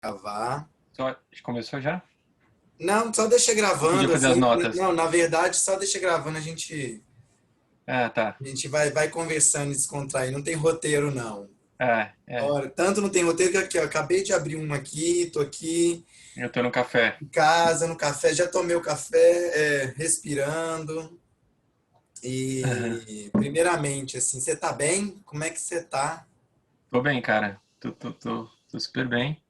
Gravar. Só, começou já? Não, só deixa Eu podia gravando, fazer as assim. notas. Não, na verdade, só deixa gravando, Ah, tá. a gente vai conversando e descontrair. Não tem roteiro, não. É. Olha, tanto não tem roteiro que aqui, ó, acabei de abrir um aqui, tô aqui Eu tô no café. em casa, no café, já tomei o café, respirando. Aham. E, primeiramente, assim, você tá bem? Como é que você tá? Tô bem, cara. Tô super bem.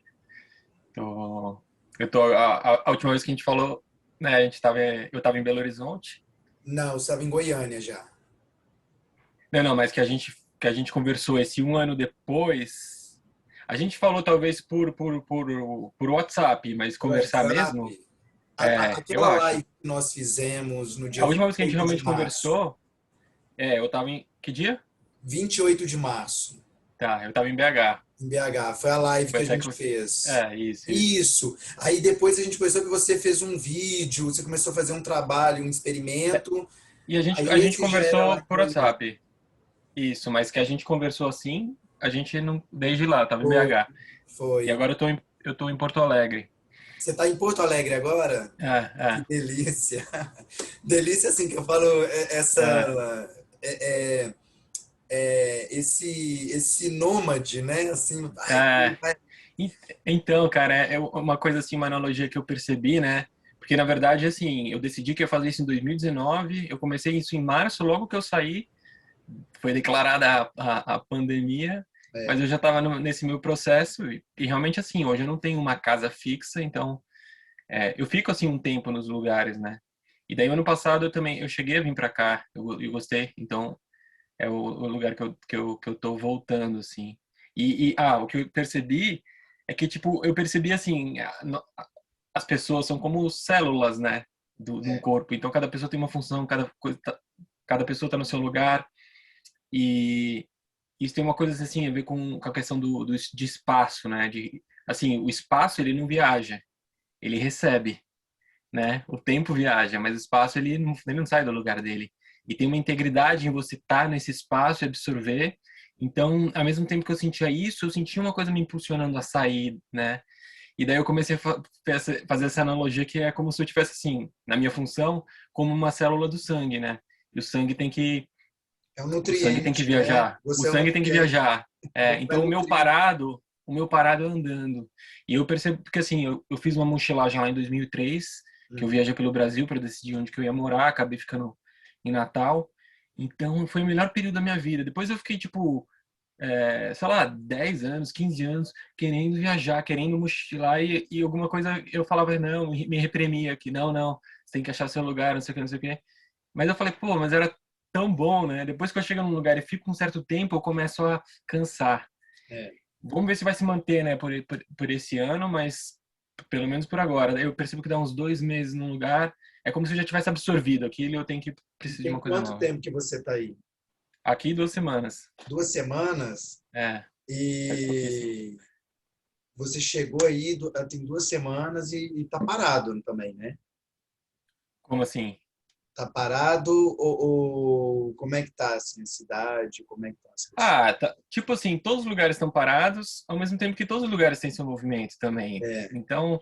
Tô, a última vez que a gente falou, né, eu tava em Belo Horizonte. Não, eu estava em Goiânia já. Não, mas que a gente conversou esse um ano depois. A gente falou talvez por WhatsApp, mas Por conversar WhatsApp. mesmo, eu Aquela acho. live que nós fizemos no A dia última vez que a gente 28 de realmente março. conversou, eu tava em, que dia? 28 de março, Tá, eu tava em BH. em BH. Foi a live que Foi a até que gente você, fez. isso. Isso. Aí depois a gente percebeu que você fez um vídeo, você começou a fazer um trabalho, um experimento. E a Aí gente esse já era lá conversou em por Goiânia. WhatsApp. Isso, mas que a gente conversou assim, a gente não, desde lá, tava em Foi, BH. E foi. agora eu tô em Porto Alegre. Você está em Porto Alegre agora? Que É, delícia. Delícia, assim, que eu falo, é, é, é, esse nômade, né? Assim, vai, é. vai. E- Então, cara, é uma coisa assim, uma analogia que eu percebi, né? Porque na verdade, assim, eu decidi que ia fazer isso em 2019, eu comecei isso em março, logo que eu saí, foi declarada a pandemia, mas É, eu já estava nesse meu processo e realmente assim, hoje eu não tenho uma casa fixa, então eu fico assim um tempo nos lugares, né? E daí ano passado eu cheguei a vir para cá, eu gostei, então é o lugar que eu tô voltando assim. O que eu percebi é que tipo eu percebi assim, as pessoas são como células, né, de um é. corpo. Então cada pessoa tem uma função, cada pessoa está no seu lugar e isso tem uma coisa assim a ver com a questão de espaço, né? De assim o espaço ele não viaja, ele recebe, né? O tempo viaja, mas o espaço ele não sai do lugar dele. E tem uma integridade em você estar nesse espaço e absorver. Então, ao mesmo tempo que eu sentia isso, eu sentia uma coisa me impulsionando a sair, né? E daí eu comecei a fazer essa analogia que é como se eu tivesse assim, na minha função, como uma célula do sangue, né? E É um o sangue tem que nutriente, né? viajar. O Você é um sangue tem que nutriente. viajar. Você é Então nutriente. o meu parado é andando. E eu percebo que assim, eu fiz uma mochilagem lá em 2003, que eu Uhum. viajei pelo Brasil para decidir onde que eu ia morar, acabei ficando em Natal. Então foi o melhor período da minha vida. Depois eu fiquei tipo, sei lá, 10 anos, 15 anos querendo viajar, querendo mochilar e alguma coisa eu falava não, me reprimia que não, você tem que achar seu lugar, não sei o que, não sei o que. Mas eu falei, pô, mas era tão bom, né? Depois que eu chego num lugar e fico um certo tempo, eu começo a cansar. É. Vamos ver se vai se manter, né, por esse ano, mas pelo menos por agora. Eu percebo que dá uns 2 meses num lugar, é como se eu já tivesse absorvido aquilo e eu tenho que E preciso de uma tem coisa quanto nova. tempo que você está aí? Aqui 2 semanas. 2 semanas? Faz pouquíssimo. E você chegou aí, tem 2 semanas e tá parado também, né? Como assim? Tá parado ou como é que tá assim, a cidade? Como é que tá as pessoas? Ah, tá. Tipo assim, todos os lugares estão parados, ao mesmo tempo que todos os lugares têm seu movimento também. É, Então,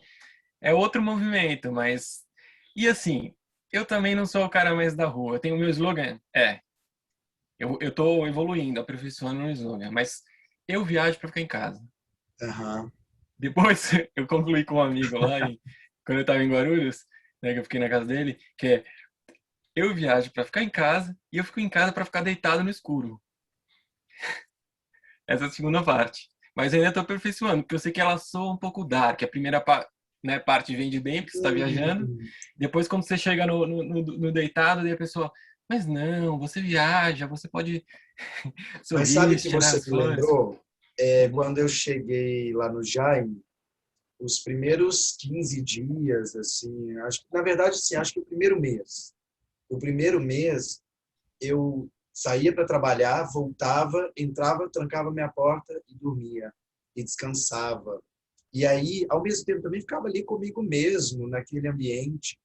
é outro movimento, mas. E assim, eu também não sou o cara mais da rua. Eu tenho o meu slogan. Eu tô evoluindo, aperfeiçoando o slogan, mas eu viajo para ficar em casa. aham. Depois, eu concluí com um amigo lá, quando eu tava em Guarulhos, né, que eu fiquei na casa dele, que é eu viajo para ficar em casa e eu fico em casa para ficar deitado no escuro. Essa é a segunda parte. Mas eu ainda tô aperfeiçoando, porque eu sei que ela soa um pouco dark. A primeira né, parte vende bem, porque você está viajando. Hum, Depois, quando você chega no deitado, daí a pessoa, mas não, você viaja, você pode Mas sabe sorrir, que tirar você as me flores. lembrou? Uhum. Quando eu cheguei lá no Jaime, os primeiros 15 dias, assim, acho que, na verdade, assim, acho que o primeiro mês. O primeiro mês, eu saía para trabalhar, voltava, entrava, trancava minha porta e dormia. E descansava. E aí, ao mesmo tempo, também ficava ali comigo mesmo, naquele ambiente.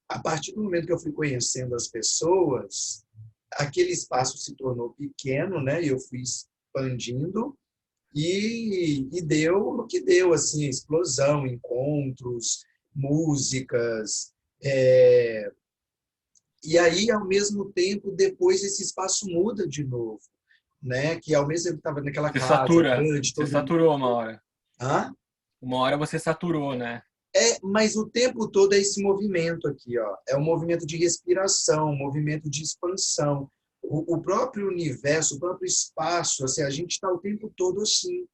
A partir do momento que eu fui conhecendo as pessoas, aquele espaço se tornou pequeno, né? E eu fui expandindo. E deu no que deu, assim, explosão, encontros, músicas. é, e aí, ao mesmo tempo, depois esse espaço muda de novo, né? Que ao mesmo tempo estava naquela casa grande, você todo mundo. saturou uma hora. Hã? Uma hora você saturou, né? Mas o tempo todo é esse movimento aqui, ó. É um movimento de respiração, um movimento de expansão. O próprio universo, o próprio espaço, assim, a gente está o tempo todo assim,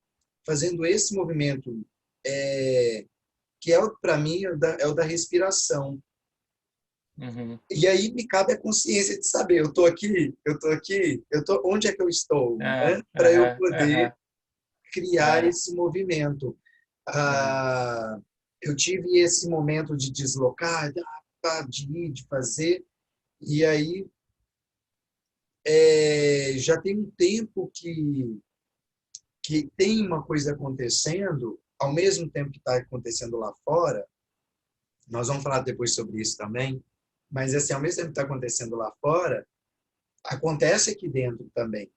fazendo esse movimento, é, que é, para mim, é o da respiração. Uhum. E aí me cabe a consciência de saber, eu tô aqui, onde é que eu estou, É, né? Para eu aham, poder aham, criar é, esse movimento. uhum. Ah, eu tive esse momento de deslocar, de ir, de fazer, e aí já tem um tempo que tem uma coisa acontecendo, ao mesmo tempo que está acontecendo lá fora, nós vamos falar depois sobre isso também, mas assim, ao mesmo tempo que está acontecendo lá fora, acontece aqui dentro também,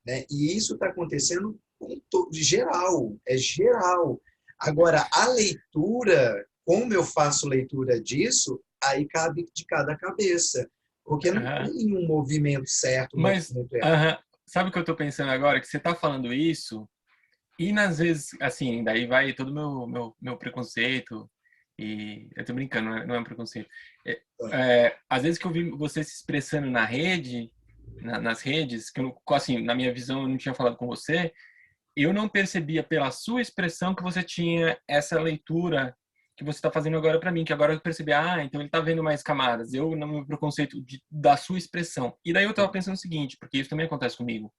né? E isso está acontecendo com geral, é geral. Agora, a leitura, como eu faço leitura disso, aí cabe de cada cabeça, porque não Aham. tem um movimento certo, um Mas, movimento errado. aham, sabe o que eu tô pensando agora? Que você tá falando isso, e nas vezes, assim, daí vai todo meu preconceito, e eu tô brincando, não é um preconceito. Às vezes que eu vi você se expressando na rede, nas redes, que eu, assim, na minha visão eu não tinha falado com você, eu não percebia pela sua expressão que você tinha essa leitura que você está fazendo agora para mim, que agora eu percebi, então ele está vendo mais camadas. Eu não me preconceito da sua expressão. E daí eu estava pensando o seguinte, porque isso também acontece comigo.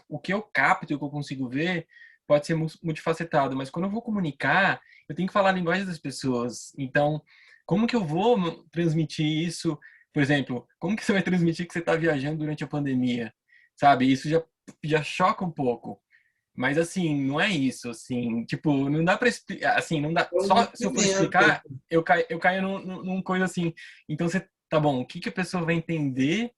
O que eu capto, o que eu consigo ver, pode ser multifacetado, mas quando eu vou comunicar, eu tenho que falar a linguagem das pessoas. Então, como que eu vou transmitir isso? Por exemplo, como que você vai transmitir que você está viajando durante a pandemia? Sabe? Isso já choca um pouco. Mas assim, não é isso, assim, tipo, não dá pra explicar, assim, não dá, É um só se eu for movimento. explicar, eu caio num coisa assim. Então você, tá bom, o que que a pessoa vai entender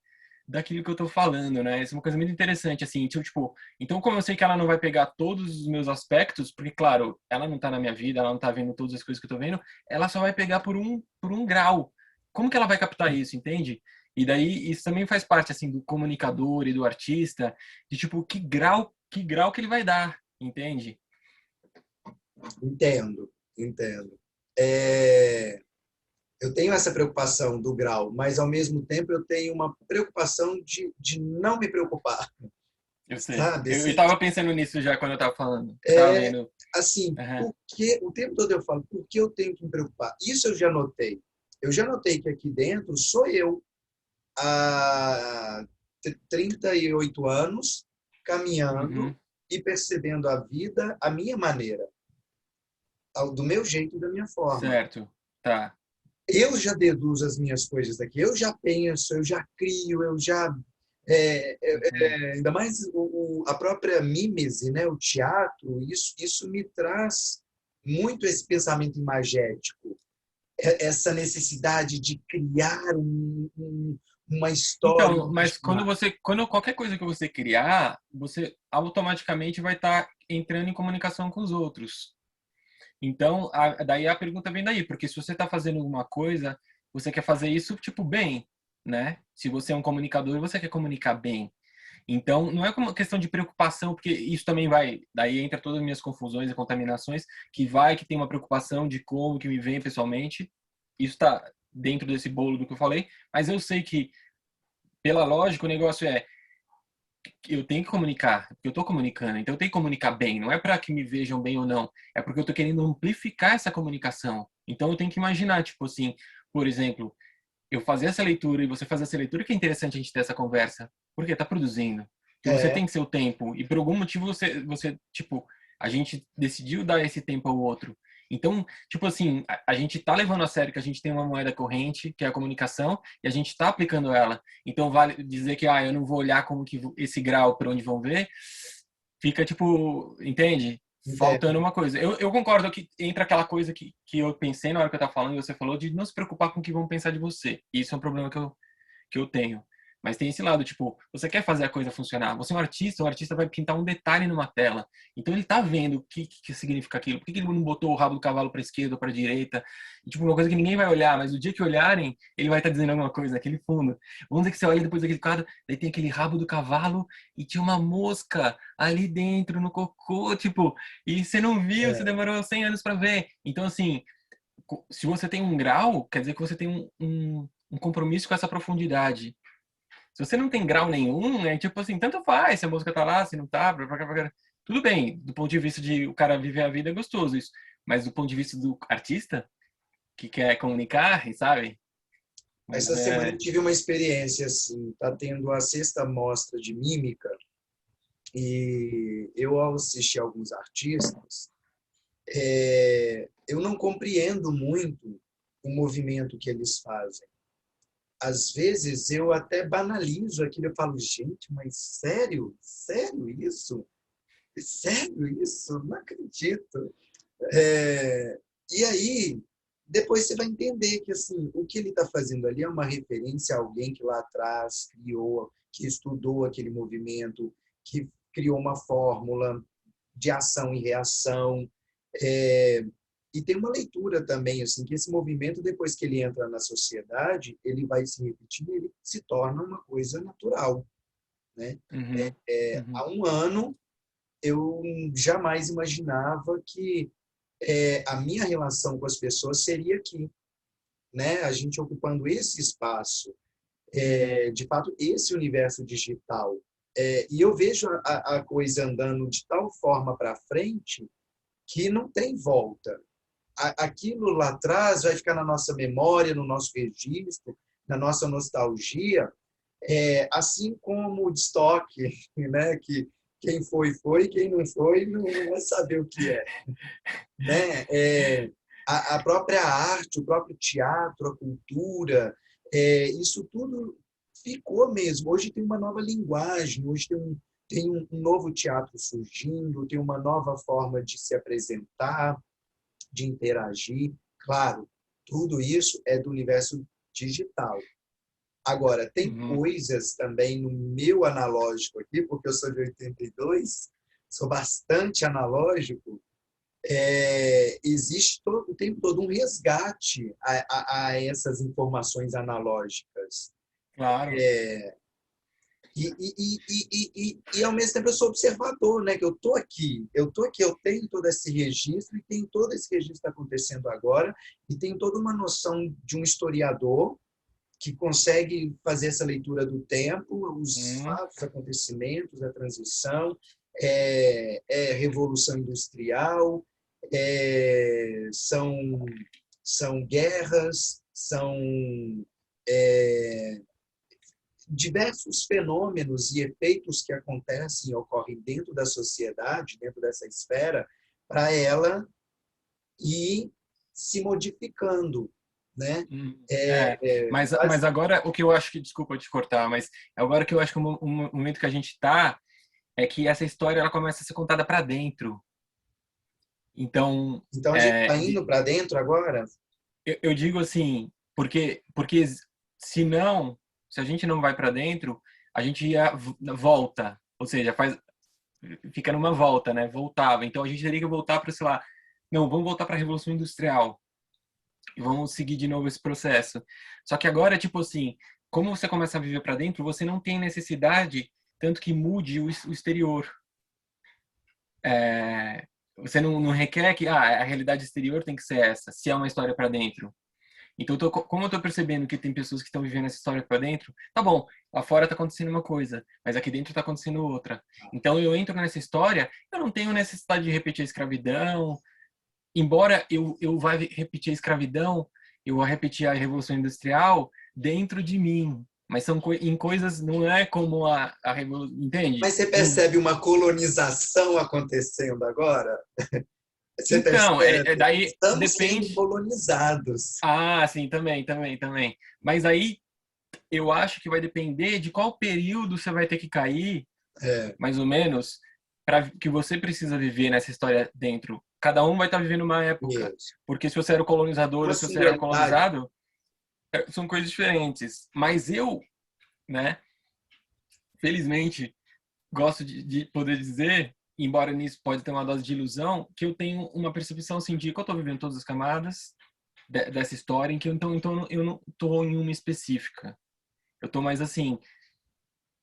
daquilo que eu tô falando, né? Isso é uma coisa muito interessante, assim, tipo, então como eu sei que ela não vai pegar todos os meus aspectos, porque claro, ela não tá na minha vida, ela não tá vendo todas as coisas que eu tô vendo, ela só vai pegar por um grau. Como que ela vai captar isso, entende? E daí isso também faz parte assim do comunicador e do artista, de tipo que grau que ele vai dar, entende? Entendo, entendo. É, eu tenho essa preocupação do grau, mas ao mesmo tempo eu tenho uma preocupação de não me preocupar, Eu sei. sabe? Eu Assim, tava pensando nisso já quando eu tava falando. Eu tava vendo. assim, Aham. porque o tempo todo eu falo, por que eu tenho que me preocupar? Isso eu já notei. Eu já notei que aqui dentro sou eu, há 38 anos, caminhando Uhum. e percebendo a vida à minha maneira, do meu jeito e da minha forma. Certo. Tá. Eu já deduzo as minhas coisas daqui, eu já penso, eu já crio, eu já. Uhum. Ainda mais a própria mímese, né? O teatro, isso me traz muito esse pensamento imagético, essa necessidade de criar uma história, Então, um mas personagem. quando qualquer coisa que você criar, você automaticamente vai estar entrando em comunicação com os outros. Então, daí a pergunta vem daí, porque se você está fazendo alguma coisa, você quer fazer isso tipo bem, né? Se você é um comunicador, você quer comunicar bem. Então, não é uma questão de preocupação, porque isso também vai, daí entra todas as minhas confusões e contaminações, que tem uma preocupação de como que me vem pessoalmente. Isso está dentro desse bolo do que eu falei, mas eu sei que, pela lógica, o negócio é eu tenho que comunicar, porque eu estou comunicando, então eu tenho que comunicar bem, não é para que me vejam bem ou não, é porque eu estou querendo amplificar essa comunicação. Então eu tenho que imaginar, tipo assim, por exemplo, eu fazer essa leitura e você fazer essa leitura, que é interessante a gente ter essa conversa, porque está produzindo. E você É, tem seu tempo, e por algum motivo tipo, a gente decidiu dar esse tempo ao outro. Então, tipo assim, a gente tá levando a sério que a gente tem uma moeda corrente, que é a comunicação, e a gente está aplicando ela. Então, vale dizer que, eu não vou olhar como que esse grau para onde vão ver, fica tipo, entende? Faltando entendo. uma coisa. Eu concordo que entra aquela coisa que eu pensei na hora que eu estava falando, e você falou, de não se preocupar com o que vão pensar de você. Isso é um problema que eu tenho. Mas tem esse lado, tipo, você quer fazer a coisa funcionar. Você é um artista, o artista vai pintar um detalhe numa tela. Então ele tá vendo o que significa aquilo. Por que ele não botou o rabo do cavalo para esquerda ou para direita? E, tipo, uma coisa que ninguém vai olhar, mas o dia que olharem, ele vai estar dizendo alguma coisa naquele fundo. Vamos dizer que você olha depois daquele quadro, daí tem aquele rabo do cavalo e tinha uma mosca ali dentro, no cocô, tipo, e você não viu, você É, demorou 100 anos para ver. Então, assim, se você tem um grau, quer dizer que você tem um compromisso com essa profundidade. Se você não tem grau nenhum, é tipo assim, tanto faz se a música tá lá, se não tá, tudo bem, do ponto de vista de o cara viver a vida é gostoso isso, mas do ponto de vista do artista que quer comunicar, sabe? Mas essa semana eu é, tive uma experiência assim, tá tendo a sexta mostra de mímica e eu ao assistir alguns artistas, eu não compreendo muito o movimento que eles fazem. Às vezes eu até banalizo aquilo, eu falo, gente, mas sério? Sério isso? Sério isso? Não acredito. É, e aí, depois você vai entender que assim, o que ele está fazendo ali é uma referência a alguém que lá atrás criou, que estudou aquele movimento, que criou uma fórmula de ação e reação. É, e tem uma leitura também, assim, que esse movimento, depois que ele entra na sociedade, ele vai se repetir, ele se torna uma coisa natural, né? uhum, uhum, Há um ano, eu jamais imaginava que a minha relação com as pessoas seria aqui, né? A gente ocupando esse espaço, uhum. de fato, esse universo digital. E eu vejo a coisa andando de tal forma para frente que não tem volta. Aquilo lá atrás vai ficar na nossa memória, no nosso registro, na nossa nostalgia, assim como o estoque, né? Que quem foi, quem não foi, não vai saber o que é, né? A própria arte, o próprio teatro, a cultura, isso tudo ficou mesmo. Hoje tem uma nova linguagem, hoje tem um novo teatro surgindo, tem uma nova forma de se apresentar, de interagir. Claro, tudo isso é do universo digital. Agora, tem Uhum. coisas também no meu analógico aqui, porque eu sou de 82, sou bastante analógico, existe todo, o tempo todo um resgate a essas informações analógicas. Claro. Ao mesmo tempo, eu sou observador, né? Que eu tô aqui, eu tenho todo esse registro, e tem todo esse registro que está acontecendo agora, e tenho toda uma noção de um historiador que consegue fazer essa leitura do tempo, os Uhum. fatos, acontecimentos, a transição, revolução industrial, são guerras, são é, diversos fenômenos e efeitos que acontecem e ocorrem dentro da sociedade, dentro dessa esfera, para ela ir se modificando, né? É, mas Quase, agora o que eu acho que, desculpa te cortar, mas agora que eu acho que o momento que a gente tá é que essa história ela começa a ser contada para dentro. Então, então a gente está indo para dentro agora. eu digo assim, porque se não, se a gente não vai para dentro, a gente volta, ou seja, fica numa volta, né? Voltava. Então a gente teria que voltar para, sei lá, não, vamos voltar para a Revolução Industrial e vamos seguir de novo esse processo. Só que agora, tipo assim, como você começa a viver para dentro, você não tem necessidade tanto que mude o exterior. Você não requer que a realidade exterior tem que ser essa, se é uma história para dentro. Então, como eu tô percebendo que tem pessoas que estão vivendo essa história para dentro, tá bom, lá fora tá acontecendo uma coisa, mas aqui dentro tá acontecendo outra. Então, eu entro nessa história, eu não tenho necessidade de repetir a escravidão, embora eu vá repetir a escravidão, eu vou repetir a Revolução Industrial dentro de mim. Mas são em coisas, não é como a Revolução, entende? Mas você percebe uma colonização acontecendo agora? Você Então, percebe? daí Estamos sendo depende. colonizados. Ah, sim, também. Mas aí eu acho que vai depender de qual período você vai ter que cair, É, mais ou menos, para que você precisa viver nessa história dentro. Cada um vai estar vivendo uma época. isso. Porque se você era o colonizador Uma ou se você era singularidade. colonizado, são coisas diferentes. Mas eu, né? felizmente, gosto de poder dizer, embora nisso pode ter uma dose de ilusão, que eu tenho uma percepção assim, de que eu estou vivendo todas as camadas dessa história, em que então eu não estou em uma específica. Eu estou mais assim,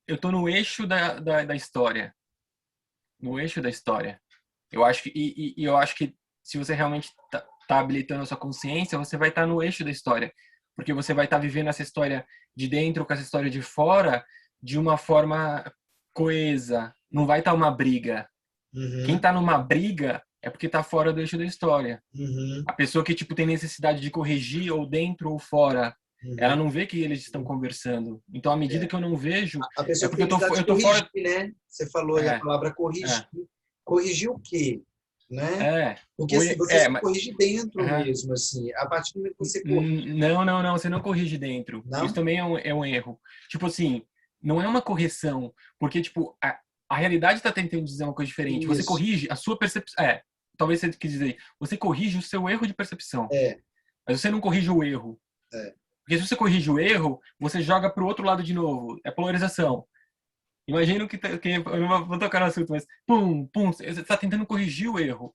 eu estou no eixo da história. No eixo da história. Eu acho que, e eu acho que se você realmente tá habilitando a sua consciência, você vai estar no eixo da história. Porque você vai estar vivendo essa história de dentro com essa história de fora de uma forma coesa. Não vai estar uma briga. Quem Uhum, está numa briga é porque está fora do eixo da história. uhum, A pessoa que tipo tem necessidade de corrigir ou dentro ou fora, ela uhum. não vê que eles estão conversando. Então, à medida É. que eu não vejo, A é pessoa que porque tem necessidade de eu tô corrigir, fora. né? Você falou aí a É, palavra corrigir. é, Corrigir o quê? Né? é. Porque assim, você se Mas, corrige dentro aham. mesmo, assim. A partir do momento que você corrige, Não, não, não, você não corrige dentro. Isso não? também é um erro. Tipo assim, não é uma correção, porque, tipo, a realidade está tentando dizer uma coisa diferente. Você Isso. corrige a sua percepção. Talvez você quis dizer, você corrige o seu erro de percepção, É, mas você não corrige o erro. é. Porque se você corrige o erro, você joga para o outro lado de novo. É polarização. Imagina que eu não vou tocar no assunto, mas pum, pum, você está tentando corrigir o erro.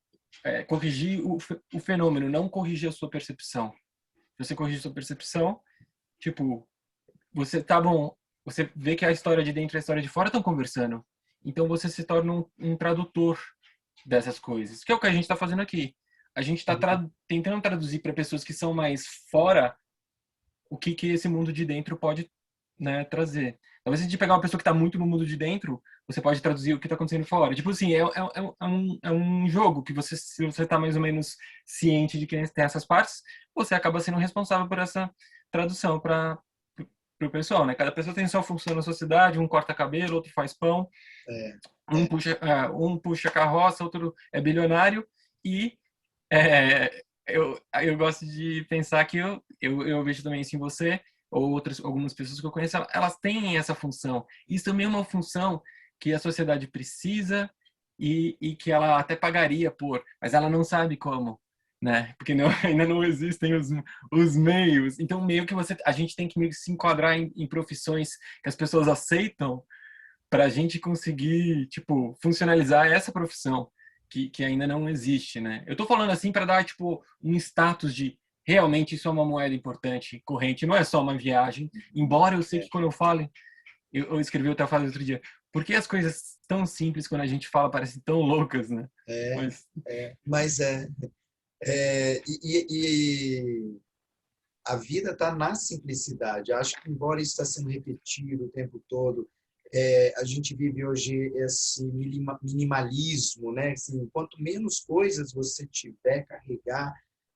Corrigir o fenômeno, não corrigir a sua percepção. Se você corrige a sua percepção, tipo, você tá bom, você vê que a história de dentro e a história de fora estão conversando. Então você se torna um tradutor dessas coisas, que é o que a gente está fazendo aqui. A gente está tentando traduzir para pessoas que são mais fora o que esse mundo de dentro pode, né, trazer. Talvez se a gente pegar uma pessoa que está muito no mundo de dentro, você pode traduzir o que está acontecendo fora. Tipo assim, é um jogo que você, se você está mais ou menos ciente de que tem essas partes, você acaba sendo responsável por essa tradução para o pessoal, né? Cada pessoa tem sua função na sociedade, um corta cabelo, outro faz pão, É, um é. um puxa carroça, outro é bilionário e eu gosto de pensar que eu vejo também isso em você, ou algumas pessoas que eu conheço, elas têm essa função. Isso também é uma função que a sociedade precisa e que ela até pagaria por, mas ela não sabe como, né? Porque não, ainda não existem os meios. Então, meio que a gente tem que meio que se enquadrar em profissões que as pessoas aceitam para a gente conseguir, tipo, funcionalizar essa profissão que ainda não existe, né? Eu tô falando assim para dar, tipo, um status de realmente isso é uma moeda importante, corrente, não é só uma viagem. Embora eu sei que quando eu falo, eu escrevi outra frase outro dia, porque as coisas tão simples quando a gente fala parecem tão loucas, né? É, Mas, mas e a vida está na simplicidade. Acho que, embora isso está sendo repetido o tempo todo, a gente vive hoje esse minimalismo, né? Assim, quanto menos coisas você tiver, carregar,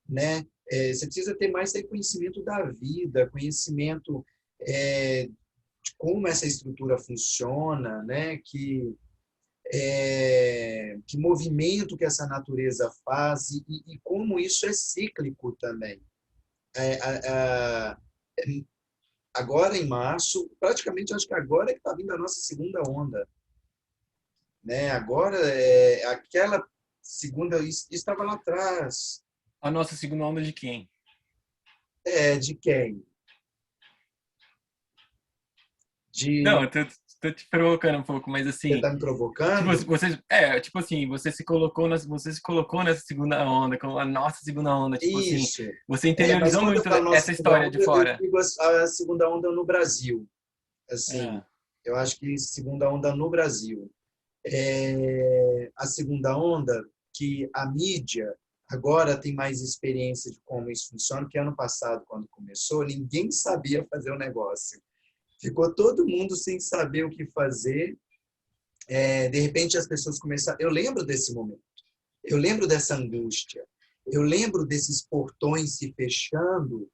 né? Você precisa ter mais conhecimento da vida, conhecimento de como essa estrutura funciona, né? Que movimento que essa natureza faz e como isso é cíclico também. É, a, a, agora em março, praticamente acho que agora é que está vindo a nossa segunda onda, né? Agora aquela segunda estava lá atrás, a nossa segunda onda de quem? de quem? De Não, tô te provocando um pouco, mas você assim, está me tipo, provocando? tipo assim, você se colocou nessa segunda onda, como a nossa segunda onda, tipo assim, Isso. você Mas interiorizou quando eu muito falo nossa essa segunda história de onda, eu fora. digo a segunda onda no Brasil. Assim, Ah, eu acho que segunda onda no Brasil. A segunda onda, que a mídia agora tem mais experiência de como isso funciona, que ano passado, quando começou, ninguém sabia fazer o negócio. Ficou todo mundo sem saber o que fazer. De repente, as pessoas começaram. Eu lembro desse momento, eu lembro dessa angústia, eu lembro desses portões se fechando.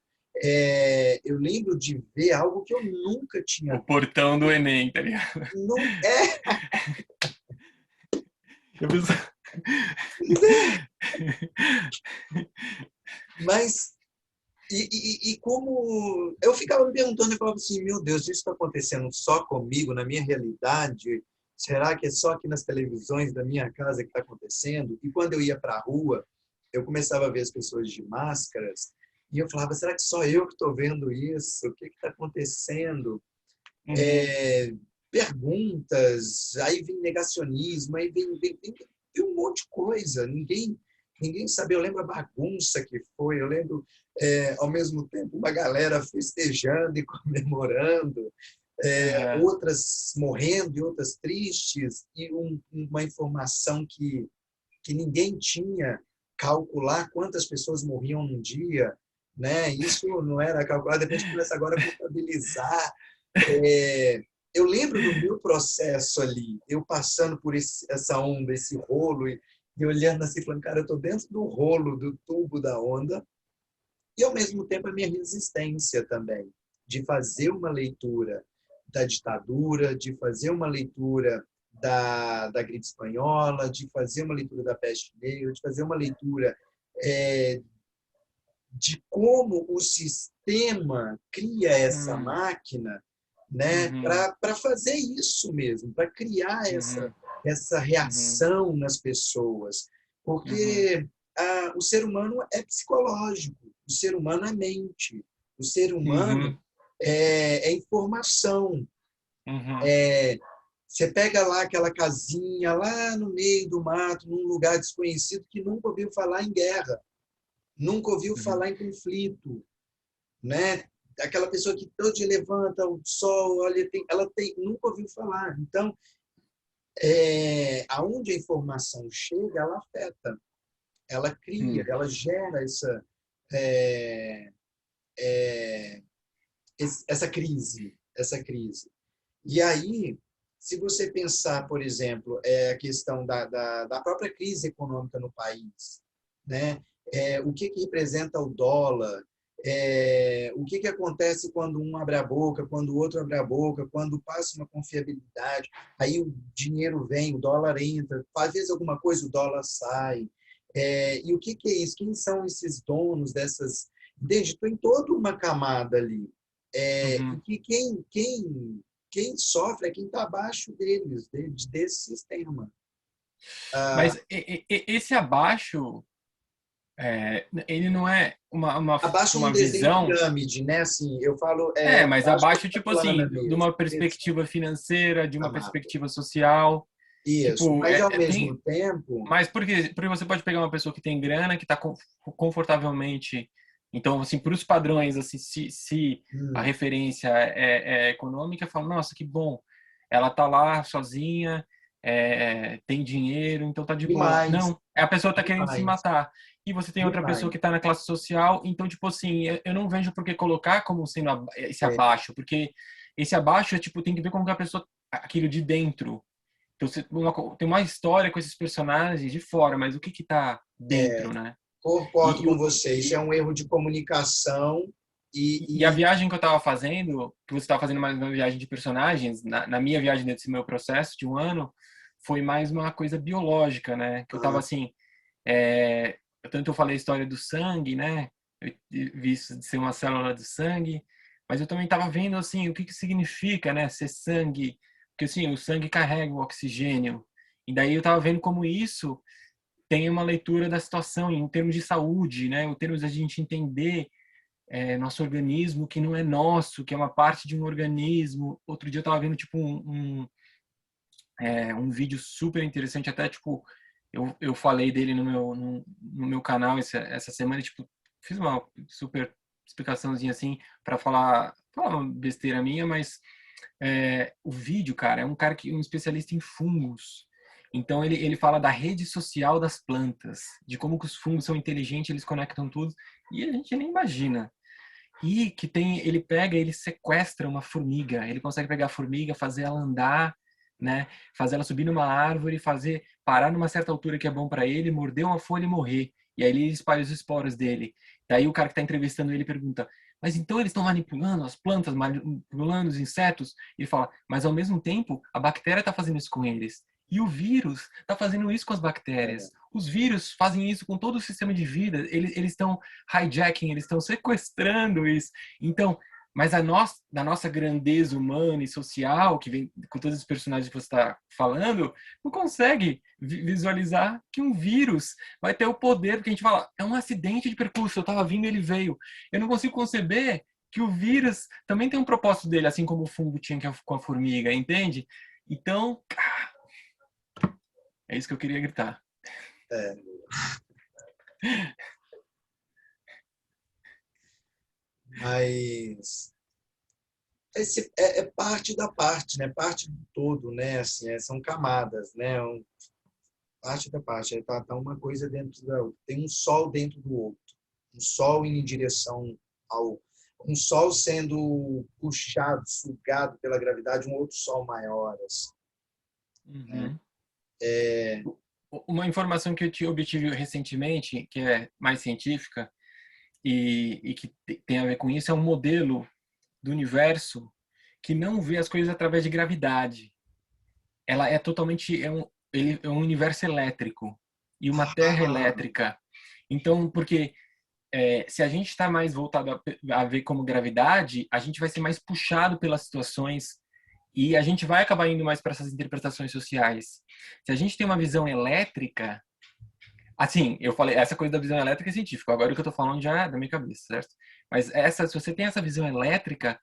Eu lembro de ver algo que eu nunca tinha o visto. portão do Enem, tá ligado? Não, Eu penso... mas e como eu ficava me perguntando, eu falava assim, meu Deus, isso está acontecendo só comigo, na minha realidade? Será que é só aqui nas televisões da minha casa que está acontecendo? E quando eu ia para a rua, eu começava a ver as pessoas de máscaras e eu falava, será que só eu que estou vendo isso? O que está acontecendo? Uhum. perguntas, aí vem negacionismo, aí vem um monte de coisa. Ninguém sabe. Eu lembro a bagunça que foi, eu lembro, ao mesmo tempo, uma galera festejando e comemorando, Aham. outras morrendo e outras tristes, e uma informação que ninguém tinha, calcular quantas pessoas morriam num dia, né? Isso não era calculado, depois a gente começa agora a contabilizar. É, eu lembro do meu processo ali, eu passando por essa onda, esse rolo, e olhando assim, falando, cara, eu estou dentro do rolo, do tubo da onda, e ao mesmo tempo a minha resistência também, de fazer uma leitura da ditadura, de fazer uma leitura da gripe espanhola, de fazer uma leitura da peste negra, de fazer uma leitura é, de como o sistema cria essa Hum, máquina, né, uhum, para fazer isso mesmo, para criar uhum, essa uhum, reação nas pessoas. uhum, Porque o ser humano é psicológico, o ser humano é mente, o ser humano uhum, é informação. uhum, Você pega lá aquela casinha, lá no meio do mato, num lugar desconhecido, que nunca ouviu falar em guerra, nunca ouviu uhum, falar em conflito, né? Aquela pessoa que todo dia levanta o sol, olha, ela nunca ouviu falar. Então, aonde a informação chega, ela afeta, ela cria, uhum. ela gera é, essa crise. E aí, se você pensar, por exemplo, a questão da própria crise econômica no país, né? O que representa o dólar, o que acontece quando um abre a boca, quando o outro abre a boca, quando passa uma confiabilidade, aí o dinheiro vem, o dólar entra, faz alguma coisa, o dólar sai. E o que é isso? Quem são esses donos dessas... Desde, tem toda uma camada ali. E Uhum. que quem sofre é quem está abaixo deles, desse sistema. Mas Ah, esse abaixo, ele não é abaixo num uma desenho visão. pirâmide, né? Assim, eu falo Mas abaixo abaixo, da tipo plana assim, de mesmo, uma perspectiva financeira, de uma camada. perspectiva social. Isso, Tipo, mas ao tem. mesmo tempo, Mas porque você pode pegar uma pessoa que tem grana, que está confortavelmente. Então, assim, para os padrões, assim, se a hum, referência é econômica, fala, nossa, que bom. Ela tá lá sozinha, tem dinheiro, então tá de boa. demais, Não, a pessoa tá querendo se demais, matar. E você tem outra pessoa demais. que está na classe social, então, tipo assim, eu não vejo por que colocar como sendo esse É, abaixo, porque esse abaixo é, tipo, tem que ver como que a pessoa, aquilo de dentro. Então, tem uma história com esses personagens de fora, mas o que que tá dentro, né? concordo E, com você, isso é um erro de comunicação e a e, viagem que eu tava fazendo, que você tava fazendo mais uma viagem de personagens, na minha viagem desse meu processo de um ano, foi mais uma coisa biológica, né? Que eu tava ah, assim, é, tanto eu falei a história do sangue, né? Eu vi isso de ser uma célula do sangue, mas eu também tava vendo assim o que que significa, né? Ser sangue, porque assim o sangue carrega o oxigênio. E daí eu tava vendo como isso tem uma leitura da situação em termos de saúde, né? Em termos da gente entender nosso organismo que não é nosso, que é uma parte de um organismo. Outro dia eu tava vendo tipo um vídeo super interessante, até tipo eu falei dele no meu canal essa semana, tipo fiz uma super explicaçãozinha assim para falar uma besteira minha, mas o vídeo, cara, é um cara que um especialista em fungos. Então ele fala da rede social das plantas, de como que os fungos são inteligentes, eles conectam tudo e a gente nem imagina. E que tem, ele pega, ele sequestra uma formiga, ele consegue pegar a formiga, fazer ela andar, né? Fazer ela subir numa árvore, fazer parar numa certa altura que é bom para ele, morder uma folha e morrer. E aí ele espalha os esporos dele. Daí o cara que está entrevistando ele pergunta: mas então eles estão manipulando as plantas, manipulando os insetos? E ele fala: mas ao mesmo tempo a bactéria está fazendo isso com eles. E o vírus está fazendo isso com as bactérias. Os vírus fazem isso com todo o sistema de vida. Eles estão hijacking, eles estão sequestrando isso. Então, mas da nossa grandeza humana e social, que vem com todos os personagens que você está falando, não consegue visualizar que um vírus vai ter o poder, porque a gente fala, é um acidente de percurso, eu estava vindo, ele veio. Eu não consigo conceber que o vírus também tem um propósito dele, assim como o fungo tinha com a formiga, entende? Então, é isso que eu queria gritar. É, mas é parte da parte, né? Parte do todo, né? Assim, são camadas, né? Parte da parte. Tá uma coisa dentro da outra. Tem um sol dentro do outro. Um sol indo em direção ao... Um sol sendo puxado, sugado pela gravidade, um outro sol maior, assim, né? Uhum. Uma informação que eu obtive recentemente, que é mais científica e que tem a ver com isso, é um modelo do universo que não vê as coisas através de gravidade. Ela é totalmente ele é um universo elétrico e uma terra Ah, elétrica. Então, porque se a gente está mais voltado a ver como gravidade, a gente vai ser mais puxado pelas situações e a gente vai acabar indo mais para essas interpretações sociais. Se a gente tem uma visão elétrica, assim, eu falei, essa coisa da visão elétrica é científica, agora o que eu estou falando já é da minha cabeça, certo? Mas se você tem essa visão elétrica,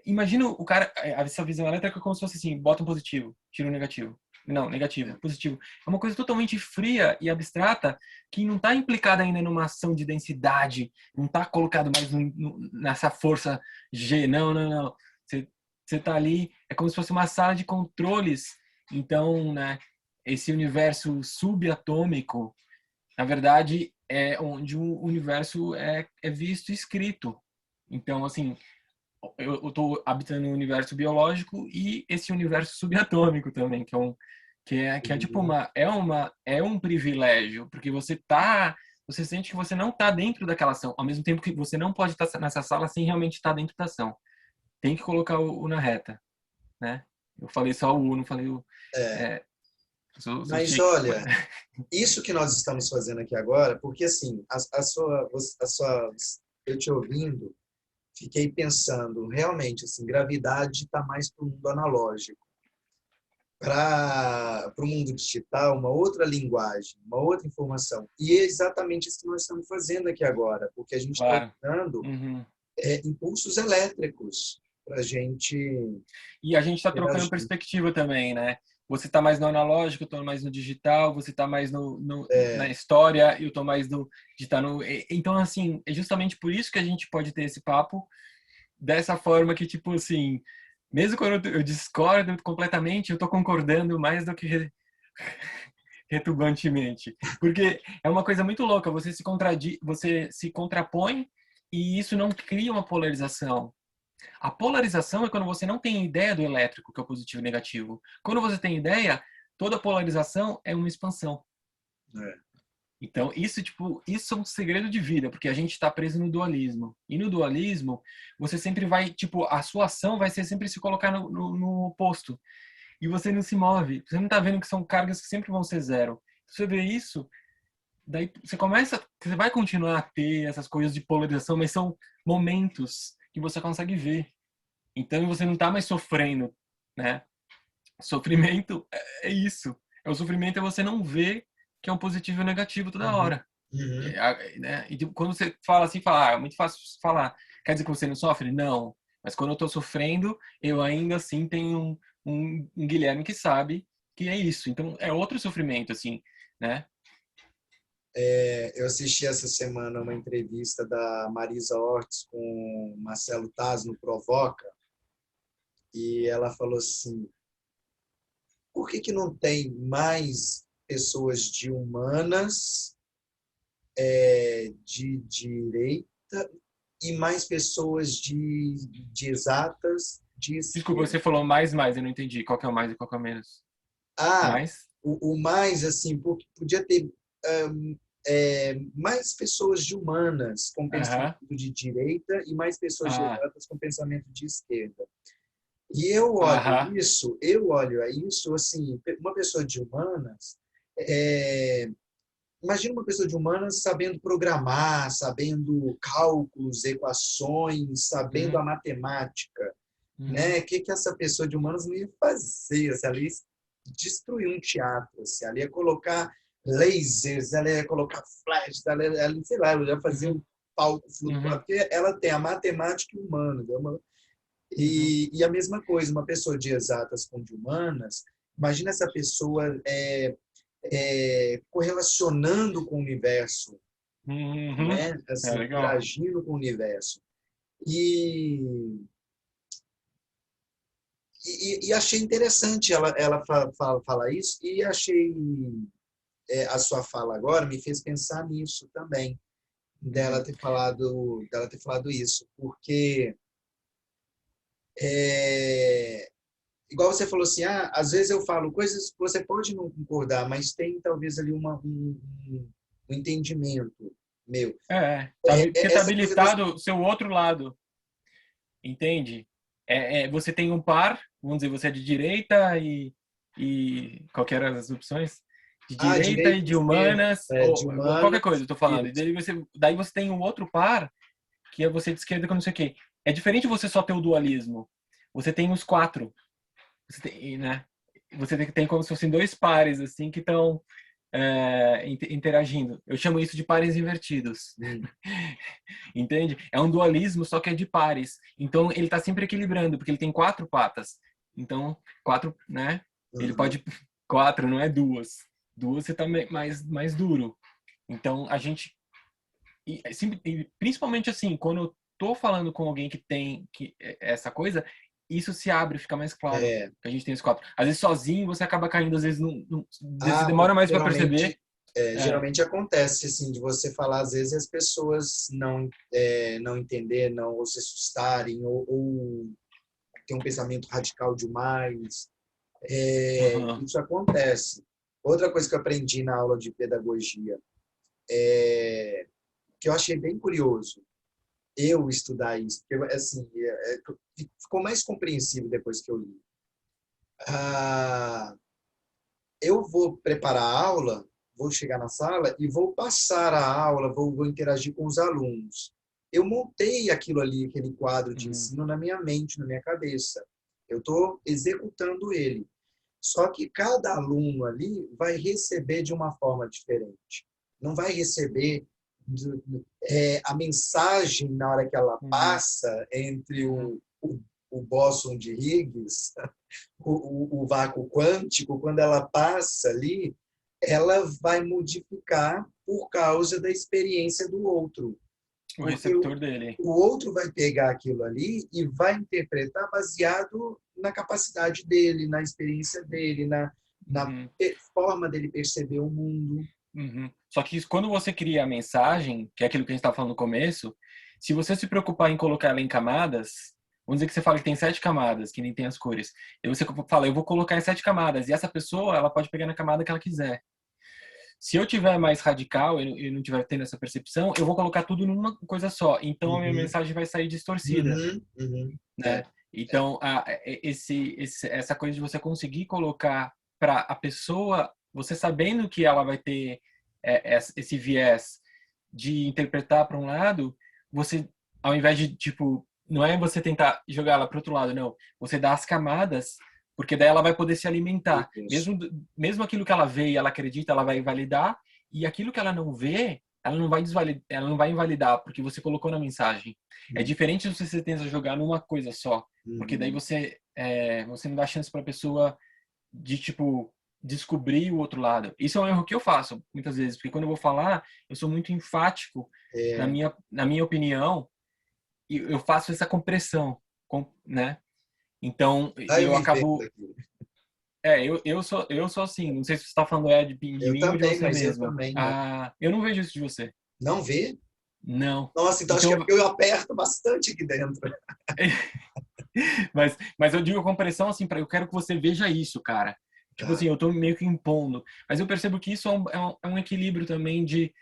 imagina o cara, essa visão elétrica é como se fosse assim, bota um positivo, tira um negativo. Não, negativo, positivo. É uma coisa totalmente fria e abstrata que não está implicada ainda numa ação de densidade, não está colocado mais nessa força G. Não, não, não. Você está ali, é como se fosse uma sala de controles. Então, né, esse universo subatômico, na verdade, é onde o universo é visto e escrito. Então, assim, eu estou habitando um universo biológico e esse universo subatômico também, que é tipo é um privilégio, porque você sente que você não está dentro daquela ação, ao mesmo tempo que você não pode estar nessa sala sem realmente estar dentro da ação. Tem que colocar o na reta, né? Eu falei só o U, não falei o é. é, sou Mas chique. olha, isso que nós estamos fazendo aqui agora, porque assim, eu te ouvindo, fiquei pensando, realmente, assim, gravidade está mais para o mundo analógico. Para o mundo digital, uma outra linguagem, uma outra informação. E é exatamente isso que nós estamos fazendo aqui agora, porque a gente está Claro. usando Uhum. impulsos elétricos para a gente E a gente está trocando interagir. perspectiva também, né? Você está mais no analógico, eu estou mais no digital, você está mais na história, eu estou mais de estar no... Então, assim, é justamente por isso que a gente pode ter esse papo dessa forma que, tipo assim, mesmo quando eu discordo completamente, eu estou concordando mais do que retumbantemente. Porque é uma coisa muito louca, você se contrapõe e isso não cria uma polarização. A polarização é quando você não tem ideia do elétrico, que é o positivo e negativo. Quando você tem ideia, toda polarização é uma expansão. É. Então, isso é um segredo de vida, porque a gente está preso no dualismo. E no dualismo, você sempre vai, tipo, a sua ação vai ser sempre se colocar no oposto. E você não se move. Você não está vendo que são cargas que sempre vão ser zero. Se você vê isso, daí você vai continuar a ter essas coisas de polarização, mas são momentos que você consegue ver. Então você não está mais sofrendo, né? Sofrimento é isso. O sofrimento é você não ver que é um positivo e um negativo toda Uhum. hora. Uhum. Né? E tipo, quando você fala assim, é muito fácil falar. Quer dizer que você não sofre? Não. Mas quando eu estou sofrendo, eu ainda assim tenho um Guilherme que sabe que é isso. Então é outro sofrimento, assim, né? Eu assisti essa semana uma entrevista da Marisa Hort com o Marcelo Taz no Provoca, e ela falou assim: por que não tem mais pessoas de humanas, de direita, e mais pessoas de exatas, de Desculpa, esquerda? você falou mais, eu não entendi. Qual que é o mais e qual que é o menos? Ah, Mais? o mais, assim, podia ter mais pessoas de humanas com pensamento Aham. de direita e mais pessoas de Ah, exatas com pensamento de esquerda. E eu olho a isso assim, uma pessoa de humanas, é, imagina uma pessoa de humanas sabendo programar, sabendo cálculos, equações, sabendo uhum, a matemática, uhum, né? O que essa pessoa de humanas não ia fazer? Se ela ia destruir um teatro, se ela ia colocar lasers, ela ia colocar flash, ela, sei lá, ela ia fazer uhum. palco flutuar, Uhum. porque ela tem a matemática humana, né? Uhum. E a mesma coisa, uma pessoa de exatas com de humanas, imagina essa pessoa correlacionando com o universo, Uhum. né? É Assim, legal. interagindo com o universo. E, e achei interessante ela falar isso, e achei a sua fala agora me fez pensar nisso também, Uhum. dela ter falado isso, porque é, igual você falou assim, às vezes eu falo coisas que você pode não concordar, mas tem talvez ali um entendimento meu. Porque tá Essa coisa das. habilitado o seu outro lado, entende? Você tem um par, vamos dizer, você é de direita e qualquer as opções, de direita e Direito e de esquerda, humanas, de ou qualquer coisa, humanas, eu tô falando. E isso. daí você tem um outro par, que é você de esquerda com não sei o quê. É diferente você só ter o dualismo. Você tem os quatro. Você tem, né? Você tem como se fossem dois pares, assim, que estão interagindo. Eu chamo isso de pares invertidos. Hum, Entende? É um dualismo, só que é de pares. Então, ele está sempre equilibrando, porque ele tem quatro patas. Então, quatro, né? Ele uhum. pode... Quatro, não é duas. Duas você tá mais duro. Então, a gente... E principalmente assim, quando eu tô falando com alguém que tem essa coisa, isso se abre, fica mais claro É, que a gente tem os quatro. Às vezes sozinho você acaba caindo, às vezes, você demora porque mais para perceber. É. geralmente acontece assim de você falar às vezes e as pessoas não entender, não ou se assustarem ou ter um pensamento radical demais. Uhum. Isso acontece. Outra coisa que eu aprendi na aula de pedagogia, que eu achei bem curioso, eu estudar isso, porque assim, ficou mais compreensível depois que eu li. Ah, eu vou preparar a aula, vou chegar na sala e vou passar a aula, vou interagir com os alunos. Eu montei aquilo ali, aquele quadro de Uhum. ensino na minha mente, na minha cabeça. Eu estou executando ele. Só que cada aluno ali vai receber de uma forma diferente. Não vai receber a mensagem na hora que ela Uhum. passa entre Uhum. o bóson de Higgs, o vácuo quântico, quando ela passa ali, ela vai modificar por causa da experiência do outro. O Porque receptor dele. o outro vai pegar aquilo ali e vai interpretar baseado na capacidade dele, na experiência dele, na Uhum. forma dele perceber o mundo. Uhum. Só que quando você cria a mensagem, que é aquilo que a gente estava falando no começo, se você se preocupar em colocar ela em camadas, vamos dizer que você fala que tem 7 camadas, que nem tem as cores, e você fala, eu vou colocar em 7 camadas, e essa pessoa, ela pode pegar na camada que ela quiser. Se eu tiver mais radical e não tiver tendo essa percepção, eu vou colocar tudo numa coisa só. Então a minha Uhum, mensagem vai sair distorcida, uhum, uhum. né? Então essa coisa de você conseguir colocar para a pessoa, você sabendo que ela vai ter esse viés de interpretar para um lado, você ao invés de tipo, não é você tentar jogar ela para outro lado, não. Você dá as camadas, porque daí ela vai poder se alimentar. Isso. Mesmo aquilo que ela vê e ela acredita, ela vai validar, e aquilo que ela não vê, ela não vai invalidar, porque você colocou na mensagem. É diferente se você tenta jogar numa coisa só, porque daí Uhum. você não dá chance para a pessoa de tipo descobrir o outro lado. Isso é um erro que eu faço muitas vezes, porque quando eu vou falar, eu sou muito enfático É, na minha opinião e eu faço essa compressão, né? Então eu eu vivendo acabo aqui. eu sou assim. Não sei se você está falando de Eu mim ou de também, você mas eu mesmo. também. Ah, eu não vejo isso de você. Não vê? Não. Nossa, então acho que é Então, porque eu aperto bastante aqui dentro. mas eu digo compressão assim para eu quero que você veja isso, cara. Tipo assim, Tá. eu tô meio que impondo, mas eu percebo que isso é um equilíbrio também de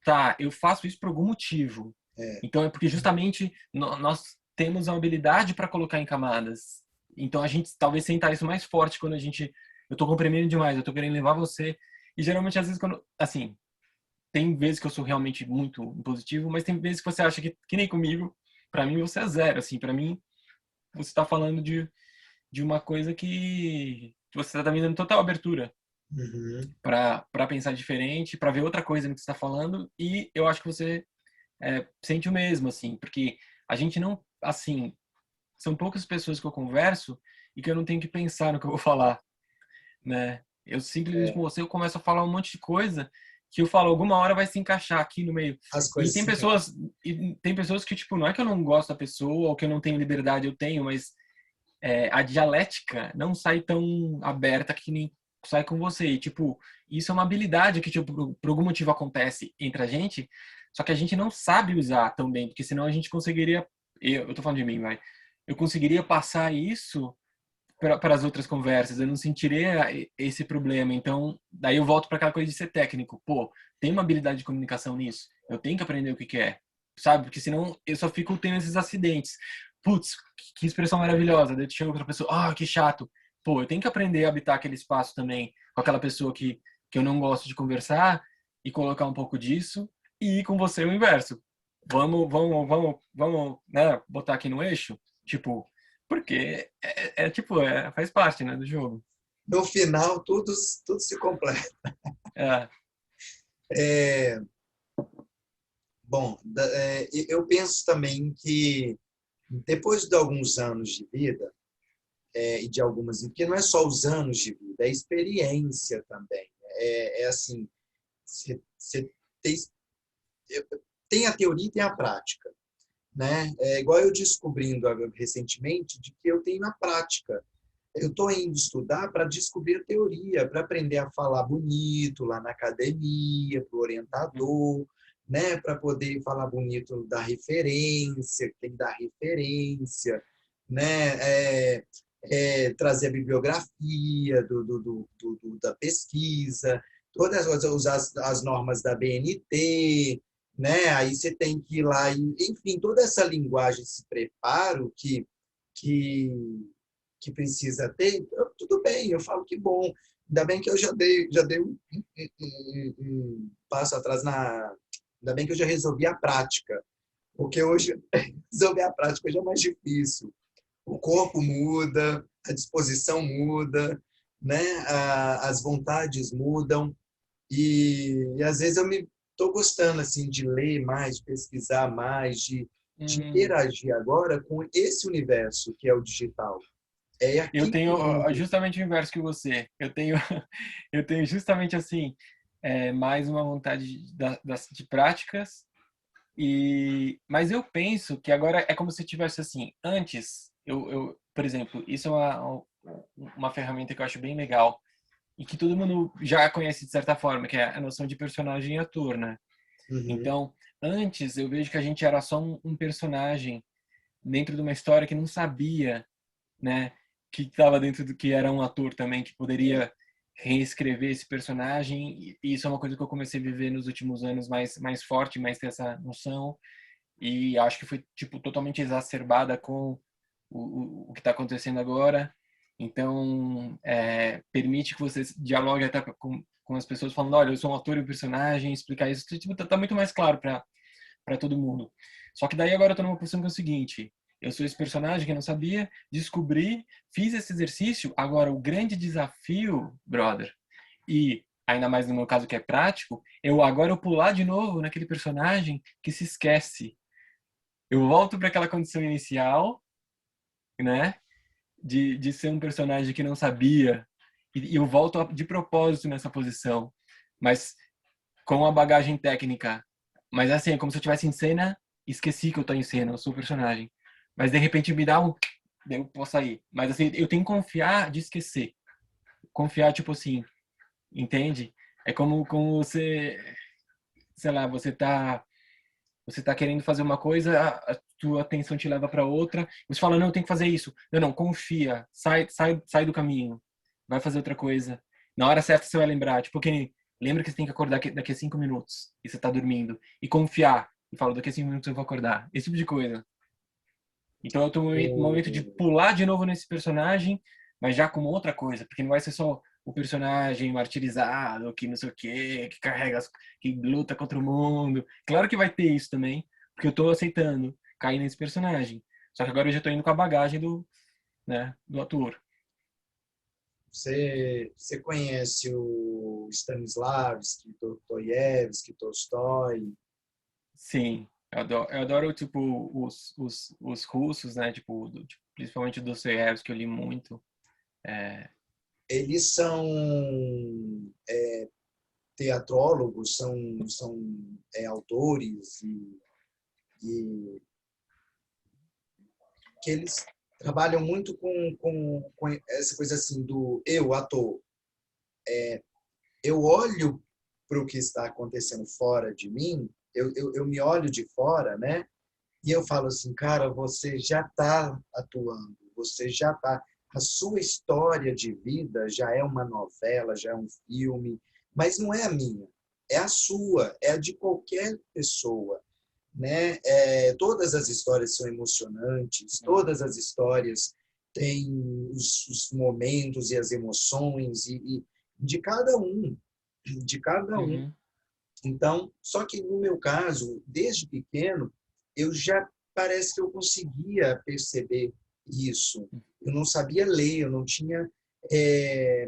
tá, eu faço isso por algum motivo. É. Então é porque justamente nós temos a habilidade para colocar em camadas. Então a gente talvez sentar isso mais forte quando eu tô comprimindo demais, eu tô querendo levar você. E geralmente às vezes quando assim, tem vezes que eu sou realmente muito positivo, mas tem vezes que você acha que nem comigo, para mim você é zero, assim, para mim você tá falando de uma coisa que você tá me dando total abertura Uhum. para pensar diferente, para ver outra coisa no que você está falando, e eu acho que você sente o mesmo, assim, porque a gente não, assim, são poucas pessoas que eu converso e que eu não tenho que pensar no que eu vou falar, né? Eu simplesmente com É, você eu começo a falar um monte de coisa que eu falo, alguma hora vai se encaixar aqui no meio. as E coisas se encaixam. tem pessoas que, tipo, não é que eu não gosto da pessoa ou que eu não tenho liberdade, eu tenho, mas a dialética não sai tão aberta que nem sai com você. E, tipo, isso é uma habilidade que, tipo, por algum motivo acontece entre a gente, só que a gente não sabe usar tão bem, porque senão a gente conseguiria, eu tô falando de mim, vai, eu conseguiria passar isso para as outras conversas, eu não sentiria esse problema. Então, daí eu volto para aquela coisa de ser técnico. Pô, tem uma habilidade de comunicação nisso. Eu tenho que aprender o que que é, sabe? Porque senão eu só fico tendo esses acidentes. Putz, que expressão maravilhosa. Daí tu chega outra pessoa, que chato. Pô, eu tenho que aprender a habitar aquele espaço também com aquela pessoa que eu não gosto de conversar e colocar um pouco disso e ir com você o inverso. Vamos, né, botar aqui no eixo, tipo, porque tipo, faz parte, né, do jogo. No final, tudo se completa. É, É, bom, eu penso também que depois de alguns anos de vida, e de algumas, porque não é só os anos de vida, é a experiência também. É assim, você tem, tem a teoria e tem a prática, né? É igual eu descobrindo recentemente de que eu tenho a prática. Eu estou indo estudar para descobrir a teoria, para aprender a falar bonito lá na academia, para o orientador, né? Para poder falar bonito da referência, tem que dar referência, né? Trazer a bibliografia da pesquisa, todas as normas da BNT, né? Aí você tem que ir lá, enfim, toda essa linguagem, esse preparo que que precisa ter, tudo bem, eu falo que bom. Ainda bem que eu já dei um passo atrás Ainda bem que eu já resolvi a prática, porque hoje resolver a prática hoje é mais difícil. O corpo muda, a disposição muda, né? As vontades mudam e às vezes eu me estou gostando assim de ler mais, de pesquisar mais, de hum, interagir agora com esse universo que é o digital. É eu aqui tenho mundo. justamente o inverso que você. Eu tenho, eu tenho justamente assim, mais uma vontade de práticas. Mas eu penso que agora é como se tivesse assim. Antes, por exemplo, isso é uma ferramenta que eu acho bem legal e que todo mundo já conhece de certa forma, que é a noção de personagem e ator, né? Uhum. Então, antes eu vejo que a gente era só um personagem dentro de uma história que não sabia, né, que estava dentro do que era um ator também que É. poderia reescrever esse personagem. E isso é uma coisa que eu comecei a viver nos últimos anos mais forte, mais ter essa noção. E acho que foi tipo totalmente exacerbada com o que está acontecendo agora. Então, permite que você dialogue até com as pessoas falando, olha, eu sou um ator e um personagem, explicar isso, tipo, tá muito mais claro para todo mundo. Só que daí agora eu tô numa posição que é o seguinte, eu sou esse personagem que eu não sabia, descobri, fiz esse exercício, agora o grande desafio, brother, e ainda mais no meu caso que é prático, eu pular de novo naquele personagem que se esquece. Eu volto para aquela condição inicial, né? De ser um personagem que não sabia. E eu volto de propósito nessa posição. Mas com a bagagem técnica. Mas assim, é como se eu estivesse em cena, esqueci que eu tô em cena, eu sou o personagem. Mas de repente me dá um. Eu posso sair. Mas assim, eu tenho que confiar de esquecer. Confiar, tipo assim, entende? É como você, sei lá, você tá querendo fazer uma coisa, a tua atenção te leva para outra, você fala, não, eu tenho que fazer isso. Não, não, confia, sai do caminho, vai fazer outra coisa. Na hora certa você vai lembrar, tipo, que lembra que você tem que acordar daqui a 5 minutos e você tá dormindo. E confiar, e fala, daqui a 5 minutos eu vou acordar. Esse tipo de coisa. Então eu tô no momento de O- pular de novo nesse personagem, mas já com outra coisa, porque não vai ser só o personagem martirizado, que não sei o quê, que carrega, que luta contra o mundo. Claro que vai ter isso também, porque eu tô aceitando cair nesse personagem. Só que agora eu já tô indo com a bagagem do ator. você conhece o Stanislavski, Dostoiévski, Tolstói? Sim. Eu adoro tipo, os russos, né? Tipo, principalmente o Dostoiévski, que eu li muito. É, Eles são teatrólogos, são autores e que eles trabalham muito com essa coisa assim do eu, ator. Eu olho para o que está acontecendo fora de mim, eu me olho de fora, né? E eu falo assim, cara, você já está atuando, você já está. A sua história de vida já é uma novela, já é um filme, mas não é a minha, é a sua, é a de qualquer pessoa, né? Todas as histórias são emocionantes, todas as histórias têm os momentos e as emoções e de cada um, de cada um. uhum, Então, só que no meu caso, desde pequeno, eu já parece que eu conseguia perceber isso. Eu não sabia ler, eu não tinha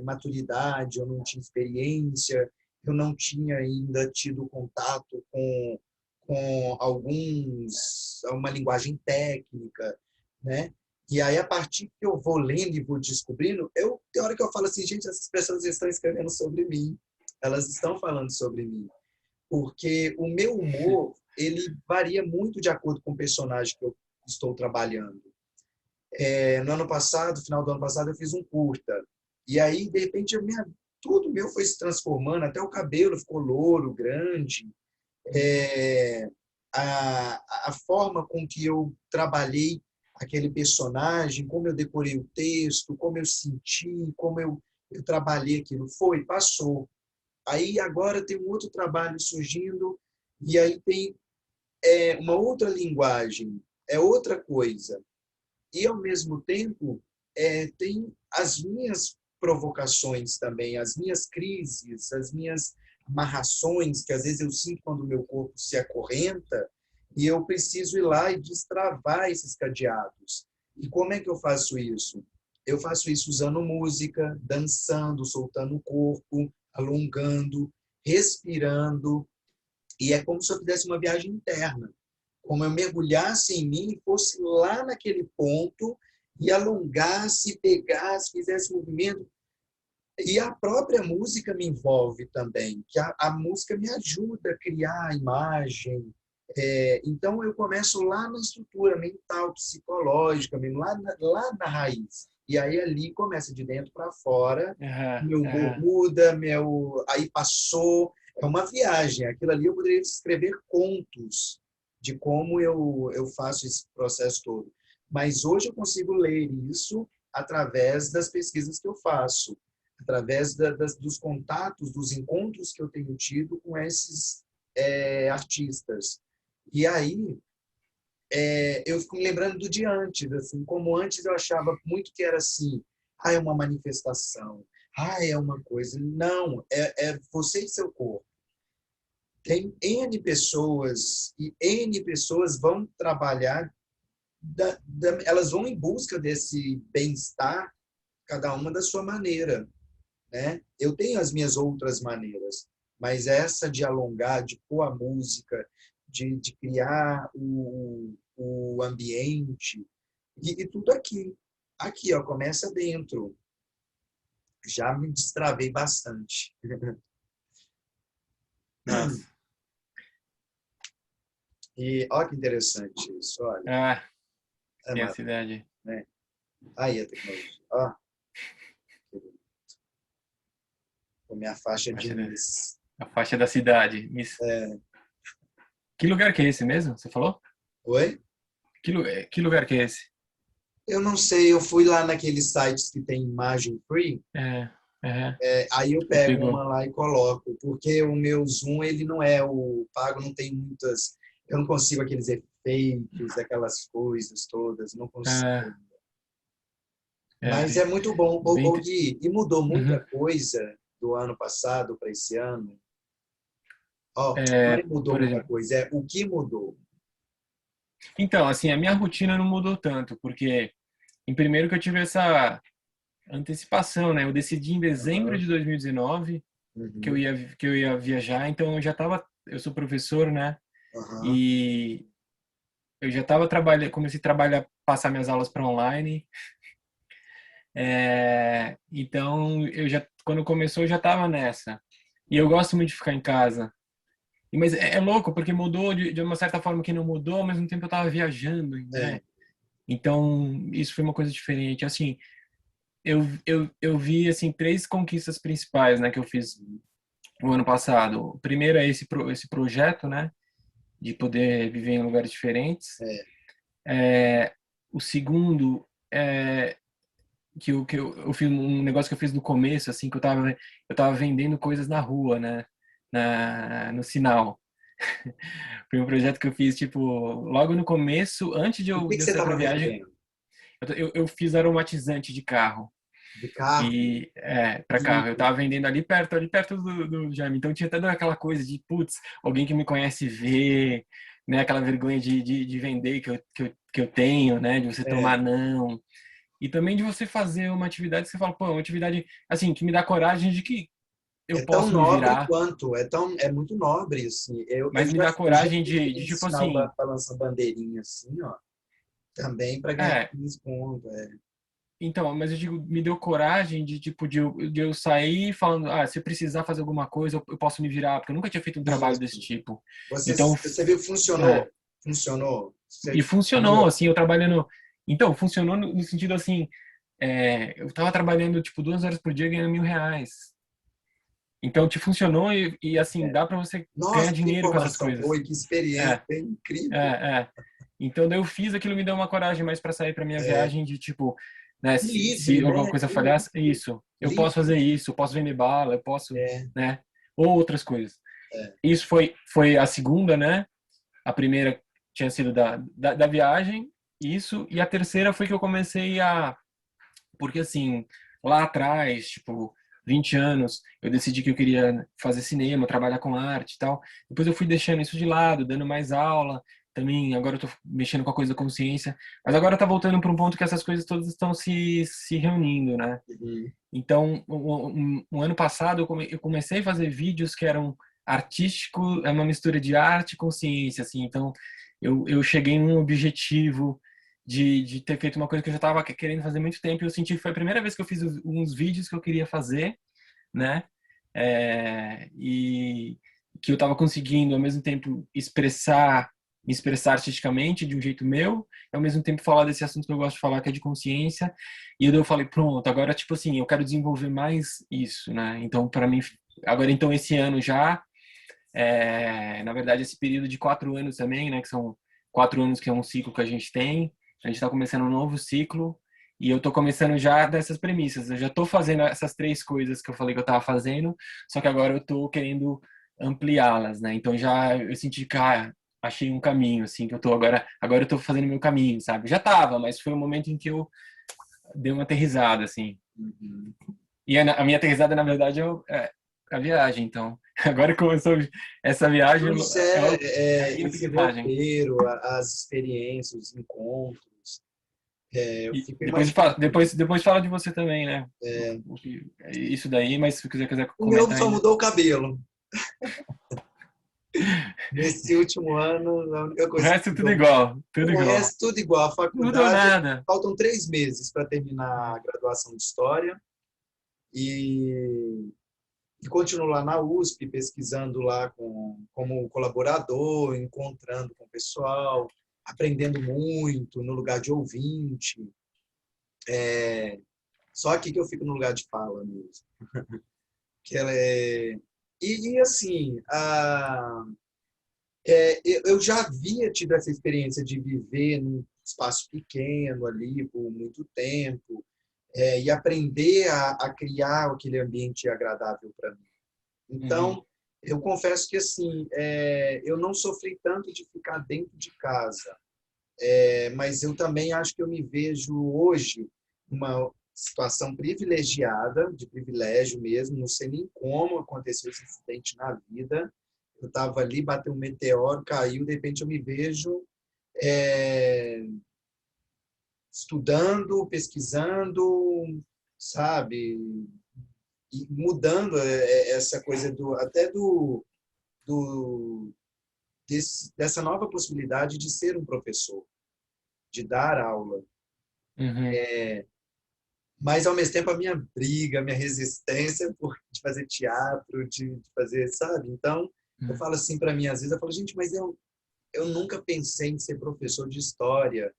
maturidade, eu não tinha experiência, eu não tinha ainda tido contato com uma linguagem técnica, né? E aí, a partir que eu vou lendo e vou descobrindo, tem hora que eu falo assim, gente, essas pessoas estão escrevendo sobre mim, elas estão falando sobre mim, porque o meu humor ele varia muito de acordo com o personagem que eu estou trabalhando. No ano passado, final do ano passado, eu fiz um curta. E aí, de repente, tudo meu foi se transformando, até o cabelo ficou louro, grande. É, a forma com que eu trabalhei aquele personagem, como eu decorei o texto, como eu senti, como eu trabalhei aquilo, passou. Aí agora tem um outro trabalho surgindo e aí tem uma outra linguagem, é outra coisa. E, ao mesmo tempo, tem as minhas provocações também, as minhas crises, as minhas amarrações, que às vezes eu sinto quando o meu corpo se acorrenta e eu preciso ir lá e destravar esses cadeados. E como é que eu faço isso? Eu faço isso usando música, dançando, soltando o corpo, alongando, respirando, e é como se eu fizesse uma viagem interna, como eu mergulhasse em mim e fosse lá naquele ponto e alongasse, pegasse, fizesse movimento. E a própria música me envolve também, que a música me ajuda a criar a imagem. Então, eu começo lá na estrutura mental, psicológica, mesmo, lá na raiz. E aí, ali, começa de dentro para fora, aham, meu humor aham. muda, aí passou. É uma viagem. Aquilo ali eu poderia escrever contos de como eu faço esse processo todo. Mas hoje eu consigo ler isso através das pesquisas que eu faço, através dos contatos, dos encontros que eu tenho tido com esses artistas. E aí eu fico me lembrando do de antes, assim, como antes eu achava muito que era assim, é uma manifestação, é uma coisa. Não, é você e seu corpo. Tem N pessoas e N pessoas vão trabalhar, elas vão em busca desse bem-estar, cada uma da sua maneira, né? Eu tenho as minhas outras maneiras, mas essa de alongar, de pôr a música, de criar o ambiente, e tudo aqui. Aqui, ó, começa dentro. Já me destravei bastante. Nossa. E olha que interessante isso, olha. Ah, É tem a maravilhoso, cidade. né? Aí a tecnologia. Ó, com minha faixa de Faixa da, Miss. a faixa da cidade. Que lugar que é esse mesmo? Você falou? Oi? Que lugar que é esse? Eu não sei, eu fui lá naqueles sites que tem imagem free. É, é, Aí eu você pego uma pegou. lá e coloco, porque o meu Zoom, ele não é o pago, não tem muitas, eu não consigo aqueles efeitos, aquelas coisas todas, não consigo. É, Mas é muito bom. bem, Gui, e mudou muita uhum. coisa do ano passado para esse ano. Ó, não é É, que mudou por muita exemplo. coisa, é o que mudou. Então, assim, a minha rotina não mudou tanto, porque, em primeiro que eu tive essa antecipação, né? Eu decidi em dezembro Aham, de 2019 uhum, que eu ia viajar, então eu já estava, eu sou professor, né? aham, E eu já estava trabalhando, comecei a trabalhar, passar minhas aulas para online. Então, quando começou, eu já estava nessa. E eu gosto muito de ficar em casa. Mas é louco, porque mudou de uma certa forma que não mudou, ao mesmo tempo eu estava viajando, né? É, Então, isso foi uma coisa diferente. Assim, eu vi, assim, três conquistas principais, né, que eu fiz o ano passado. O primeiro é esse projeto, né, de poder viver em lugares diferentes. é. O segundo é eu fiz um negócio que eu fiz no começo, assim, que eu tava vendendo coisas na rua, né, no sinal. Foi um projeto que eu fiz, tipo, logo no começo, antes O que de que eu você sair pra estava viagem, vendendo? eu fiz aromatizante de carro. De carro? E para carro, eu E, tava vendendo ali perto do Jaime. Então tinha toda aquela coisa de, putz, alguém que me conhece vê, né? Aquela vergonha de vender que eu tenho, né? De você tomar é, não. E também de você fazer uma atividade que você fala, pô, uma atividade, assim, que me dá coragem de que eu é tão posso me nobre virar, quanto, é muito nobre, assim. Eu mas me já, dá eu já coragem fiz de aquele tipo sinal assim, balançando bandeirinha, assim, ó, também para ganhar é, 15 pontos. É. então, mas eu digo, me deu coragem de, tipo, de eu sair falando, se precisar fazer alguma coisa, eu posso me virar, porque eu nunca tinha feito um trabalho desse Isso. tipo. Você, Então, você viu que é, funcionou? Funcionou? e Você funcionou, ganhou? assim, eu trabalhando. Então, funcionou no sentido assim, eu tava trabalhando, tipo, 2 horas por dia ganhando R$ 1.000. Então, te funcionou assim, É. dá para você ganhar Nossa, que dinheiro com essas informação coisas. boa e que experiência É, incrível. é. Então, daí eu fiz aquilo, me deu uma coragem mais para sair para minha É, viagem de, tipo, né, e se livre, alguma né? coisa E falhasse, é isso. Eu posso fazer livre. isso, eu posso vender bala, eu posso, É, né, ou outras coisas. é. Isso foi a segunda, né? A primeira tinha sido da viagem, isso, e a terceira foi que eu comecei porque assim, lá atrás, tipo, 20 anos, eu decidi que eu queria fazer cinema, trabalhar com arte e tal. Depois eu fui deixando isso de lado, dando mais aula. Também agora eu tô mexendo com a coisa da consciência, mas agora tá voltando para um ponto que essas coisas todas estão se reunindo, né? Uhum. Então, um ano passado eu comecei a fazer vídeos que eram artístico, é uma mistura de arte e consciência, assim. Então, eu cheguei em um objetivo de ter feito uma coisa que eu já estava querendo fazer há muito tempo. E eu senti que foi a primeira vez que eu fiz uns vídeos que eu queria fazer, né? E que eu estava conseguindo ao mesmo tempo me expressar artisticamente de um jeito meu, e ao mesmo tempo falar desse assunto que eu gosto de falar, que é de consciência. E daí eu falei, pronto, agora tipo assim, eu quero desenvolver mais isso, né? Então para mim, agora então esse ano já, na verdade esse período de 4 anos também, né? Que são 4 anos que é um ciclo que a gente tem. A gente está começando um novo ciclo. E eu tô começando já dessas premissas. Eu já tô fazendo essas três coisas que eu falei que eu tava fazendo, só que agora eu tô querendo ampliá-las, né? Então já eu senti que, achei um caminho, assim, que eu tô agora eu tô fazendo meu caminho, sabe? Já tava, mas foi um momento em que eu dei uma aterrissada, assim. Uhum. E a minha aterrissada, na verdade, é a viagem, então. Agora que começou essa viagem, Então, isso é a minha esse viagem. roteiro, as experiências, os encontros. Eu E fico imaginando. depois fala de você também, né? Isso daí, mas se quiser O meu comentar só ainda. mudou o cabelo. Nesse último ano, a única O coisa que resto é tudo mudou. igual, tudo O igual. resto, tudo igual. A Não mudou faculdade, nada. faltam 3 meses para terminar a graduação de História. E, e continuo lá na USP, pesquisando lá como colaborador, encontrando com o pessoal, aprendendo muito no lugar de ouvinte. Só aqui que eu fico no lugar de fala mesmo. Que ela é... assim, eu já havia tido essa experiência de viver num espaço pequeno ali por muito tempo, e aprender a criar aquele ambiente agradável para mim. Uhum, Então, eu confesso que assim, eu não sofri tanto de ficar dentro de casa, mas eu também acho que eu me vejo hoje numa situação privilegiada, de privilégio mesmo, não sei nem como aconteceu esse acidente na vida. Eu estava ali, bateu um meteoro, caiu, de repente eu me vejo é, estudando, pesquisando, sabe? E mudando essa coisa do dessa nova possibilidade de ser um professor, de dar aula. Uhum, Mas, ao mesmo tempo, a minha briga, a minha resistência de fazer teatro, de fazer, sabe? Então, eu uhum, falo assim para mim, às vezes, eu falo, gente, mas eu nunca pensei em ser professor de história,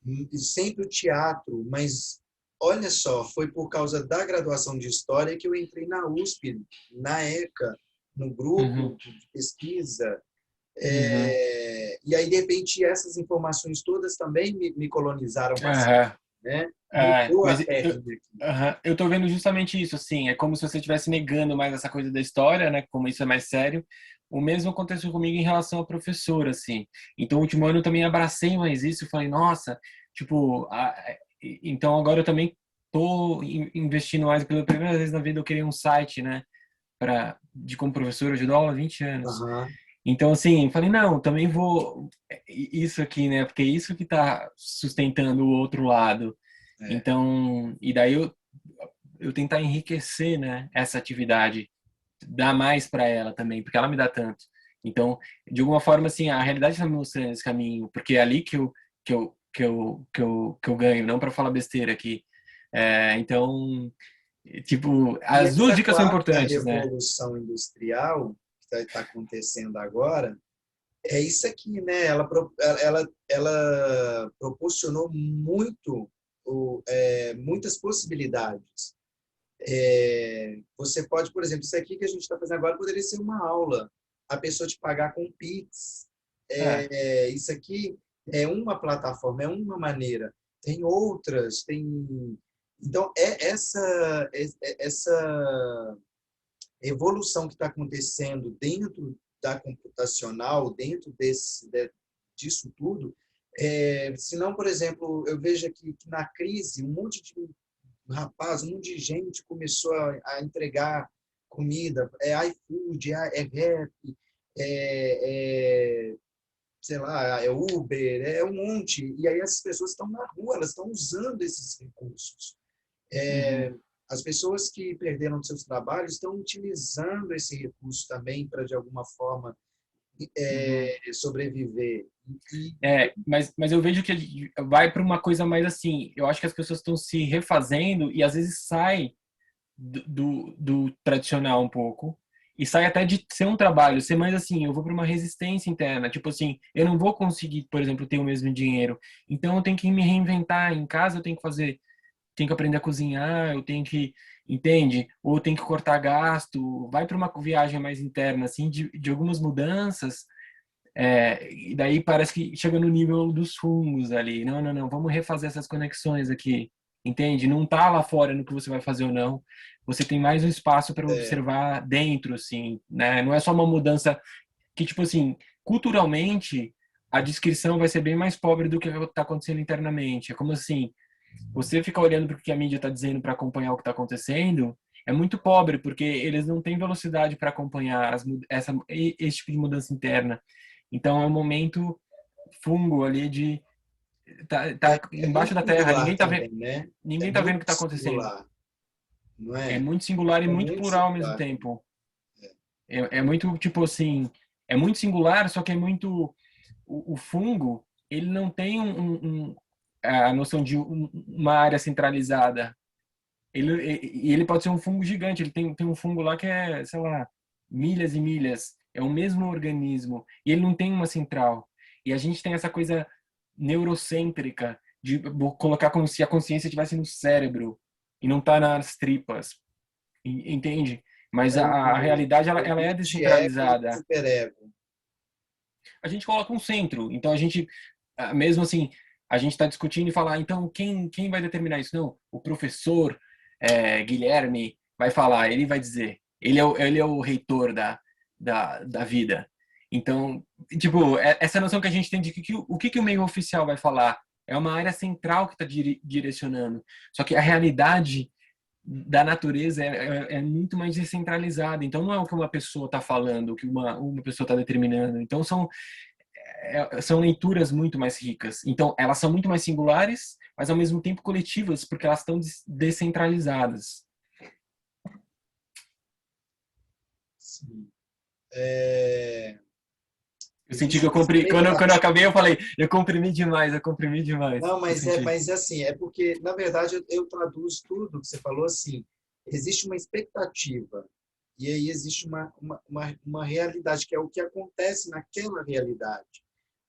e sempre o teatro, mas olha só, foi por causa da graduação de história que eu entrei na USP, na ECA, no uhum, grupo de pesquisa. uhum. E aí, de repente, essas informações todas também me colonizaram bastante, Aham. né? É, Mudou a mas técnica aqui. aham, eu tô vendo justamente isso, assim, é como se você estivesse negando mais essa coisa da história, né, como isso é mais sério. O mesmo aconteceu comigo em relação a professor, assim. Então, no último ano eu também abracei mais isso, e falei, nossa, tipo, então agora eu também tô investindo mais, pela primeira vez na vida eu criei um site, né, de como professor, eu dou aula há 20 anos. Aham, Então, assim, falei, não, também vou isso aqui, né, porque é isso que tá sustentando o outro lado. é, Então, e daí eu tentar enriquecer, né, essa atividade, dar mais para ela também, porque ela me dá tanto. Então, de alguma forma, assim, a realidade está me mostrando esse caminho, porque é ali que eu ganho, não para falar besteira aqui. Então, tipo, e as duas essa dicas são quarta importantes, né? revolução industrial que está acontecendo agora é isso aqui, né? Ela proporcionou muitas possibilidades. Você pode, por exemplo, isso aqui que a gente está fazendo agora poderia ser uma aula. A pessoa te pagar com Pix. É. Isso aqui é uma plataforma, é uma maneira. Tem outras, tem. Então, essa evolução que está acontecendo dentro da computacional, dentro disso tudo, se não, por exemplo, eu vejo aqui que na crise, um monte de gente começou a entregar comida, iFood, é Rap, é, é, sei lá, é Uber, é um monte. E aí essas pessoas estão na rua, elas estão usando esses recursos. Uhum. As pessoas que perderam seus trabalhos estão utilizando esse recurso também para, de alguma forma, Uhum. sobreviver. E, Mas eu vejo que vai para uma coisa mais assim. Eu acho que as pessoas estão se refazendo e às vezes sai do tradicional um pouco e sai até de ser um trabalho, ser mais assim, eu vou para uma resistência interna, tipo assim, eu não vou conseguir, por exemplo, ter o mesmo dinheiro, então eu tenho que me reinventar, em casa eu tenho que fazer, tenho que aprender a cozinhar, eu tenho que, entende? Ou eu tenho que cortar gasto, vai para uma viagem mais interna, assim, de algumas mudanças, e daí parece que chega no nível dos fungos ali. Não, não, não, vamos refazer essas conexões aqui, entende? Não tá lá fora no que você vai fazer ou não. Você tem mais um espaço para é, observar dentro, assim, né? Não é só uma mudança que, tipo assim, culturalmente, a descrição vai ser bem mais pobre do que está acontecendo internamente. É como assim, você fica olhando para o que a mídia está dizendo para acompanhar o que está acontecendo, é muito pobre, porque eles não têm velocidade para acompanhar esse tipo de mudança interna. Então é um momento fungo ali de tá é muito embaixo da terra, singular também, né? É ninguém tá vendo o muito que tá acontecendo. singular, não É é? muito singular e É muito muito plural ao mesmo singular. tempo. É muito tipo assim, é muito singular, só que é muito o fungo, ele não tem a noção de uma área centralizada. Ele pode ser um fungo gigante, ele tem um fungo lá que é, sei lá, milhas e milhas. É o mesmo organismo. E ele não tem uma central. E a gente tem essa coisa neurocêntrica de colocar como se a consciência estivesse no cérebro e não está nas tripas. Entende? Mas É a realidade, o ela é multiego e o descentralizada. superego. A gente coloca um centro. Então a gente, mesmo assim, a gente está discutindo e falar, então quem vai determinar isso? Não, o professor Guilherme vai falar, ele vai dizer, ele é o reitor da vida. Então, tipo, essa noção que a gente tem de que o meio oficial vai falar é uma área central que está direcionando. Só que a realidade da natureza é muito mais descentralizada. Então, não é o que uma pessoa está falando, o que uma pessoa está determinando. Então, são leituras muito mais ricas. Então, elas são muito mais singulares, mas ao mesmo tempo coletivas, porque elas estão descentralizadas. Sim. É, Eu senti que Existe eu uma comprei. Quando eu expectativa. acabei, eu falei, eu comprimi demais, eu comprimi demais. Não, Eu senti. mas é assim, é porque, na verdade, eu traduzo tudo que você falou assim. Existe uma expectativa, e aí existe uma realidade, que é o que acontece naquela realidade,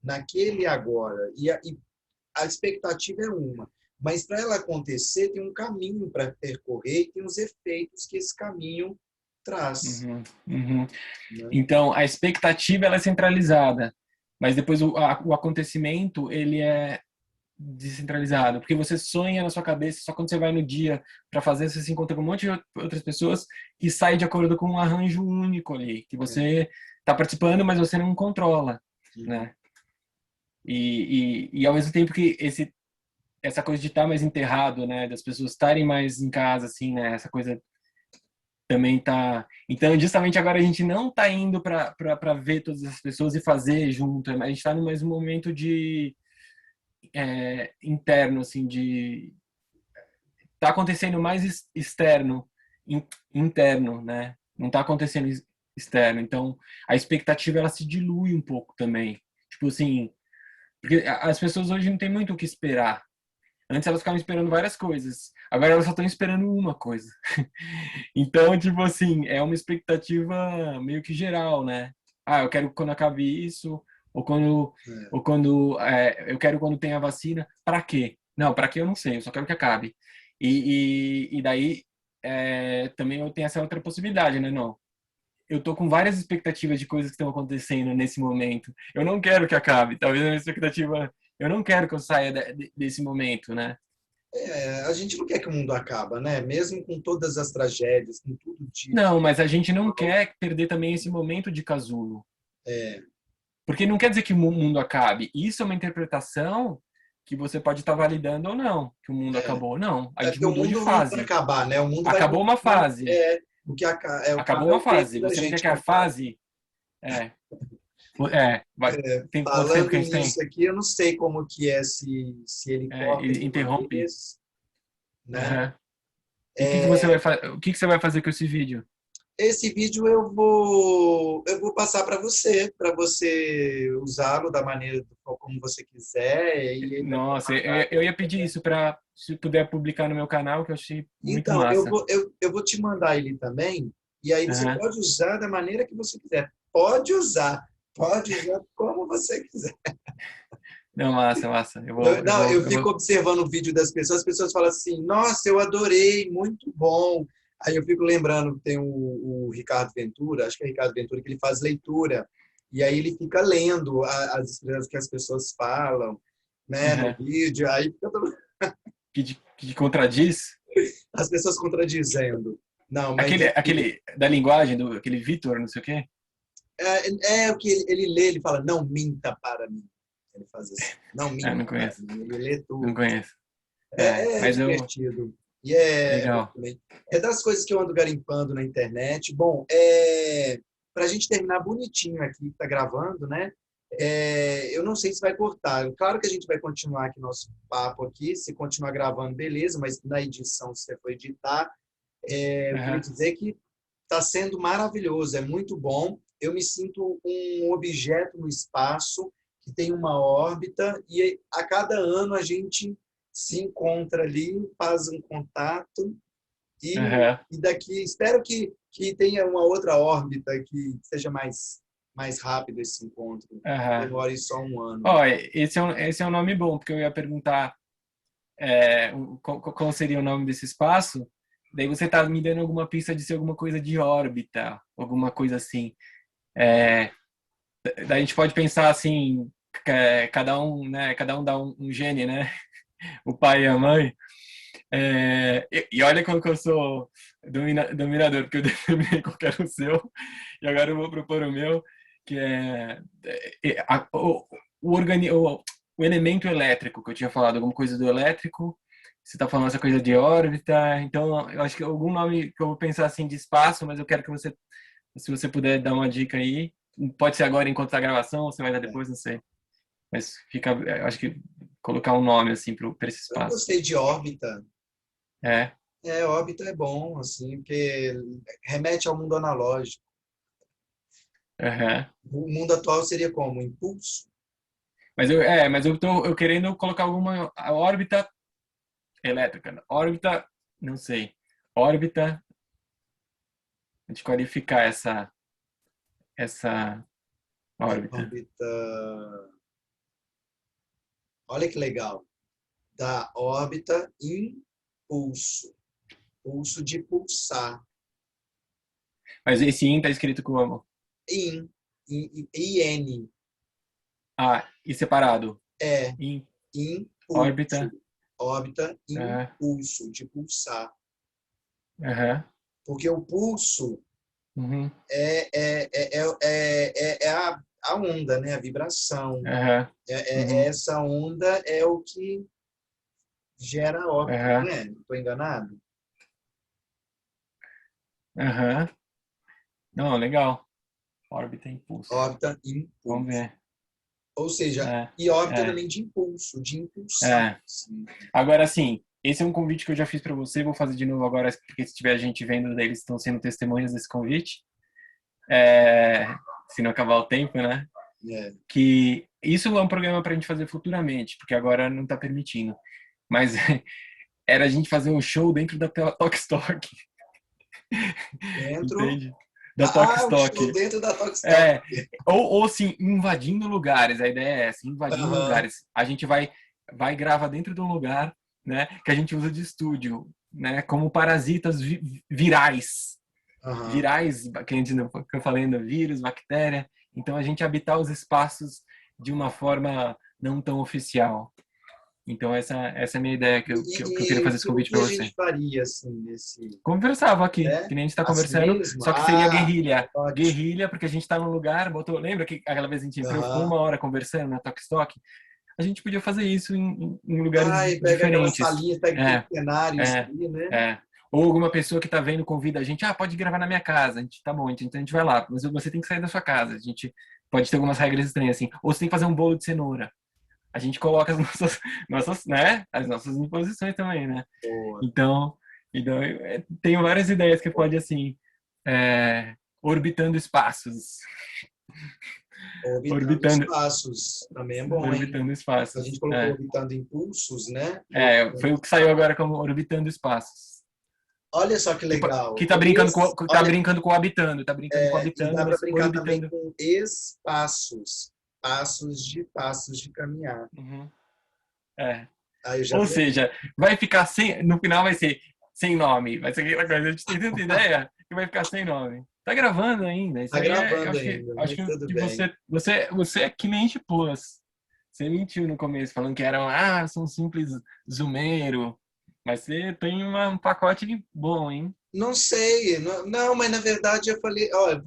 naquele agora. E a expectativa é uma, mas para ela acontecer, tem um caminho para percorrer e tem os efeitos que esse caminho traz. Uhum, uhum. Né? Então, a expectativa ela é centralizada, mas depois o acontecimento ele é descentralizado, porque você sonha na sua cabeça, só quando você vai no dia para fazer, você se encontra com um monte de outras pessoas que saem de acordo com um arranjo único ali, que É. você está participando, mas você não controla, Uhum. né? E ao mesmo tempo que essa coisa de estar mais enterrado, né, das pessoas estarem mais em casa, assim, né, essa coisa também tá. Então, justamente agora a gente não tá indo para ver todas as pessoas e fazer junto, a gente está no mesmo momento de interno, assim, de tá acontecendo mais externo, interno, né? Não tá acontecendo externo. Então, a expectativa ela se dilui um pouco também. Tipo assim, porque as pessoas hoje não tem muito o que esperar. Antes elas ficavam esperando várias coisas. Agora elas só estão esperando uma coisa. Então, tipo assim, é uma expectativa meio que geral, né? Ah, eu quero quando acabe isso, ou quando, É. eu quero quando tem a vacina. Para quê? Não, para quê eu não sei, eu só quero que acabe. E daí também eu tenho essa outra possibilidade, né? Não, eu tô com várias expectativas de coisas que estão acontecendo nesse momento. Eu não quero que acabe. Talvez a minha expectativa, eu não quero que eu saia desse momento, né? A gente não quer que o mundo acaba, né? Mesmo com todas as tragédias, com tudo Não, de mas a gente não mal. quer perder também esse momento de casulo. É, Porque não quer dizer que o mundo acabe. Isso é uma interpretação que você pode estar validando ou não, que o mundo é. acabou. Não, a É gente porque o mudou de mundo não vai fase. acabar, né? O mundo vai Acabou uma continuar. fase. É o Acabou uma papel fase. tempo da Você não quer gente que a no caso. fase. É. Tem quanto tempo que Falando a gente tem? nisso aqui, eu não sei como que é se ele corta de uma Interrompe. vez, né? Aham. E o que que você vai o que que você vai fazer com esse vídeo? Esse vídeo eu vou passar para você usá-lo da maneira como você quiser e ele vai Nossa, formatar. eu ia pedir isso para se puder publicar no meu canal, que eu achei muito Então, massa. eu vou te mandar ele também, e aí você Aham. pode usar da maneira que você quiser. Pode usar como você quiser. Não, massa, massa. Não, eu Eu fico vou. observando o vídeo das pessoas, as pessoas falam assim, nossa, eu adorei, muito bom. Aí eu fico lembrando que tem o Ricardo Ventura, acho que é Ricardo Ventura, que ele faz leitura, e aí ele fica lendo as expressões que as pessoas falam, né, no Aham. vídeo, aí fica Que contradiz as pessoas contradizendo. Não, mas aquele da linguagem do aquele Vitor, não sei o quê. é o que ele lê, ele fala, não minta para mim. Ele faz assim, não Ah, não minta para conheço, mim. Ele lê não tudo. conheço. É, É mas eu divertido. E legal. também, é das coisas que eu ando garimpando na internet. Bom, para a gente terminar bonitinho aqui, que está gravando, né? Eu não sei se vai cortar. Claro que a gente vai continuar aqui nosso papo aqui. Se continuar gravando, beleza, mas na edição, se você for editar, eu queria Aham, dizer que está sendo maravilhoso, é muito bom. Eu me sinto um objeto no espaço que tem uma órbita e a cada ano a gente se encontra ali, faz um contato aham, e daqui espero que tenha uma outra órbita que seja mais rápido esse encontro, aham. demore só um ano. Ó, esse é um nome bom, porque eu ia perguntar qual seria o nome desse espaço. Daí você tá me dando alguma pista de ser alguma coisa de órbita, alguma coisa assim. É, daí a gente pode pensar assim, cada um, né? Cada um dá um gene, né? O pai e a mãe. E olha como que eu sou dominador, porque eu determinei qual que era o seu, e agora eu vou propor o meu, que o elemento elétrico, que eu tinha falado, alguma coisa do elétrico, você está falando essa coisa de órbita, então eu acho que algum nome que eu vou pensar assim de espaço, mas eu quero que você, se você puder dar uma dica aí, pode ser agora enquanto está a gravação, ou você vai dar depois, não sei, mas fica, eu acho que colocar um nome assim para esse Eu espaço. gostei de órbita. É. Órbita é bom, assim, porque remete ao mundo analógico. Aham. O mundo atual seria como? Impulso? Mas eu querendo colocar alguma a órbita elétrica, né? Órbita, não sei. Órbita, desqualificar essa órbita. Órbita. Olha que legal. Da órbita impulso. Pulso de pulsar. Mas esse in tá escrito como In. IN. e separado. É. In, Impulso. órbita. Órbita, Aham, impulso, de pulsar. aham, Porque o pulso uhum, é a onda, né? A vibração. aham, uhum, Essa onda é o que gera a órbita, aham, né? Não estou enganado? aham. Não, legal. Órbita e impulso. Órbita, Vamos impulso. ver. Ou seja, É, e órbita é, também de impulso, de impulsar. é. Assim. Agora, sim, esse é um convite que eu já fiz para você, vou fazer de novo agora, porque se tiver gente vendo, eles estão sendo testemunhas desse convite, é, se não acabar o tempo, né? É. Que isso é um programa para a gente fazer futuramente, porque agora não está permitindo. Mas era a gente fazer um show dentro da Tokstok, Dentro. entende? Da O show Tokstok. dentro da Tokstok. É, ou assim, invadindo lugares, a ideia é essa, invadindo Aham, lugares. A gente vai gravar dentro de um lugar, né, que a gente usa de estúdio, né, como parasitas virais. aham. Virais, que a gente, que eu falei ainda, vírus, bactéria. Então a gente habitar os espaços de uma forma não tão oficial. Então essa é a minha ideia que eu queria fazer esse O convite que para a você. gente faria, assim, nesse... Conversava aqui, É? que nem a gente está Assim conversando, mesmo? só que seria guerrilha. Ótimo. Guerrilha, porque a gente está num lugar, botou, lembra que aquela vez a gente entrou, ficou Aham. 1 hora conversando na Tok? A gente podia fazer isso em lugares E pega aquela diferentes. salinha, pega aquele É, cenário é, ali, né? é. Ou alguma pessoa que está vendo convida a gente, pode gravar na minha casa. A gente, tá bom, então a gente vai lá, mas você tem que sair da sua casa. A gente pode ter algumas regras estranhas, assim. Ou você tem que fazer um bolo de cenoura. A gente coloca as nossas, né? As nossas imposições também, né? Boa. Então, tenho várias ideias que pode, assim, orbitando espaços. Orbitando Orbitando, espaços. Também é bom, hein? orbitando A gente espaços. colocou orbitando impulsos, né? E Foi orbitando o que saiu espaços. agora como orbitando espaços. Olha só que Que legal. tá brincando tá Olha, brincando com o habitando, tá brincando com o e habitando, dá para mas brincar também orbitando. com espaços. Passos de caminhar. Uhum. É. Aí eu já Ou vi. seja, vai ficar sem, no final vai ser sem nome, vai ser aquela coisa, a gente tem tanta ideia que vai ficar sem nome. Tá gravando ainda, isso Tá aí eu gravando acho que ainda, acho mas que tudo que bem. você é que nem plus. Você mentiu no começo, falando que eram, são simples zoomeiro, mas você tem um pacote bom, hein? Não sei, não, mas na verdade eu falei, ó,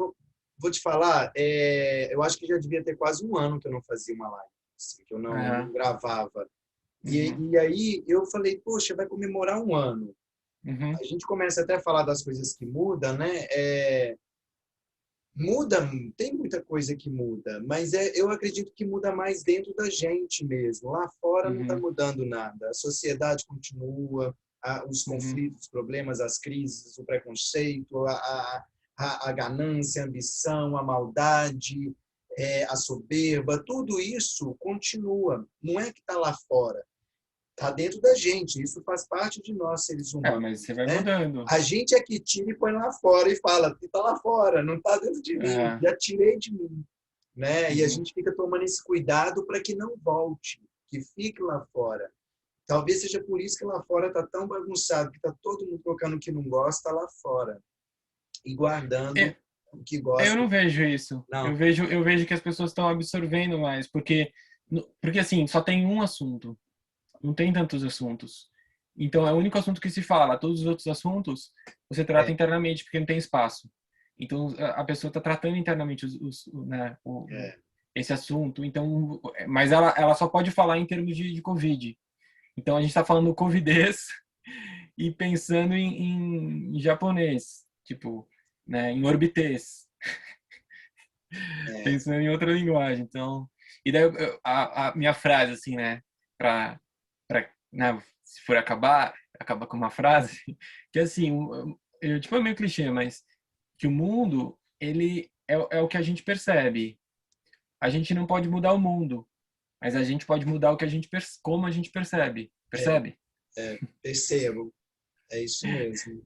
vou te falar, eu acho que já devia ter quase um ano que eu não fazia uma live, assim, que eu não Aham. gravava. Uhum. E aí eu falei, poxa, vai comemorar um ano. Uhum. A gente começa até a falar das coisas que mudam, né? Muda, tem muita coisa que muda, mas eu acredito que muda mais dentro da gente mesmo. Lá fora não está Uhum. mudando nada. A sociedade continua, os Uhum. conflitos, os problemas, as crises, o preconceito, a ganância, a ambição, a maldade, a soberba, tudo isso continua. Não é que está lá fora. Está dentro da gente, isso faz parte de nós, seres Mas você humanos, vai né? mudando. A gente é que tira e põe lá fora e fala, está lá fora, não está dentro de mim, Aham. já tirei de mim, né? E a Uhum. gente fica tomando esse cuidado para que não volte, que fique lá fora. Talvez seja por isso que lá fora está tão bagunçado, que está todo mundo colocando o que não gosta lá fora e guardando o que Eu gosta. não vejo isso. Não, Eu vejo que as pessoas estão absorvendo mais, porque assim, só tem um assunto, não tem tantos assuntos. Então é o único assunto que se fala. Todos os outros assuntos você trata é, internamente porque não tem espaço. Então a pessoa está tratando internamente né, é, esse assunto. Então, mas ela só pode falar em termos de Covid. Então a gente está falando covidez e pensando em japonês, tipo, né, em orbitês. é, Pensando em outra linguagem. Então, e daí a minha frase assim, né, para né, se for acaba com uma frase que assim, tipo é meio clichê, mas que o mundo é o que a gente percebe. A gente não pode mudar o mundo, mas a gente pode mudar o que a gente como a gente percebe. É, Percebe? percebo. É isso mesmo.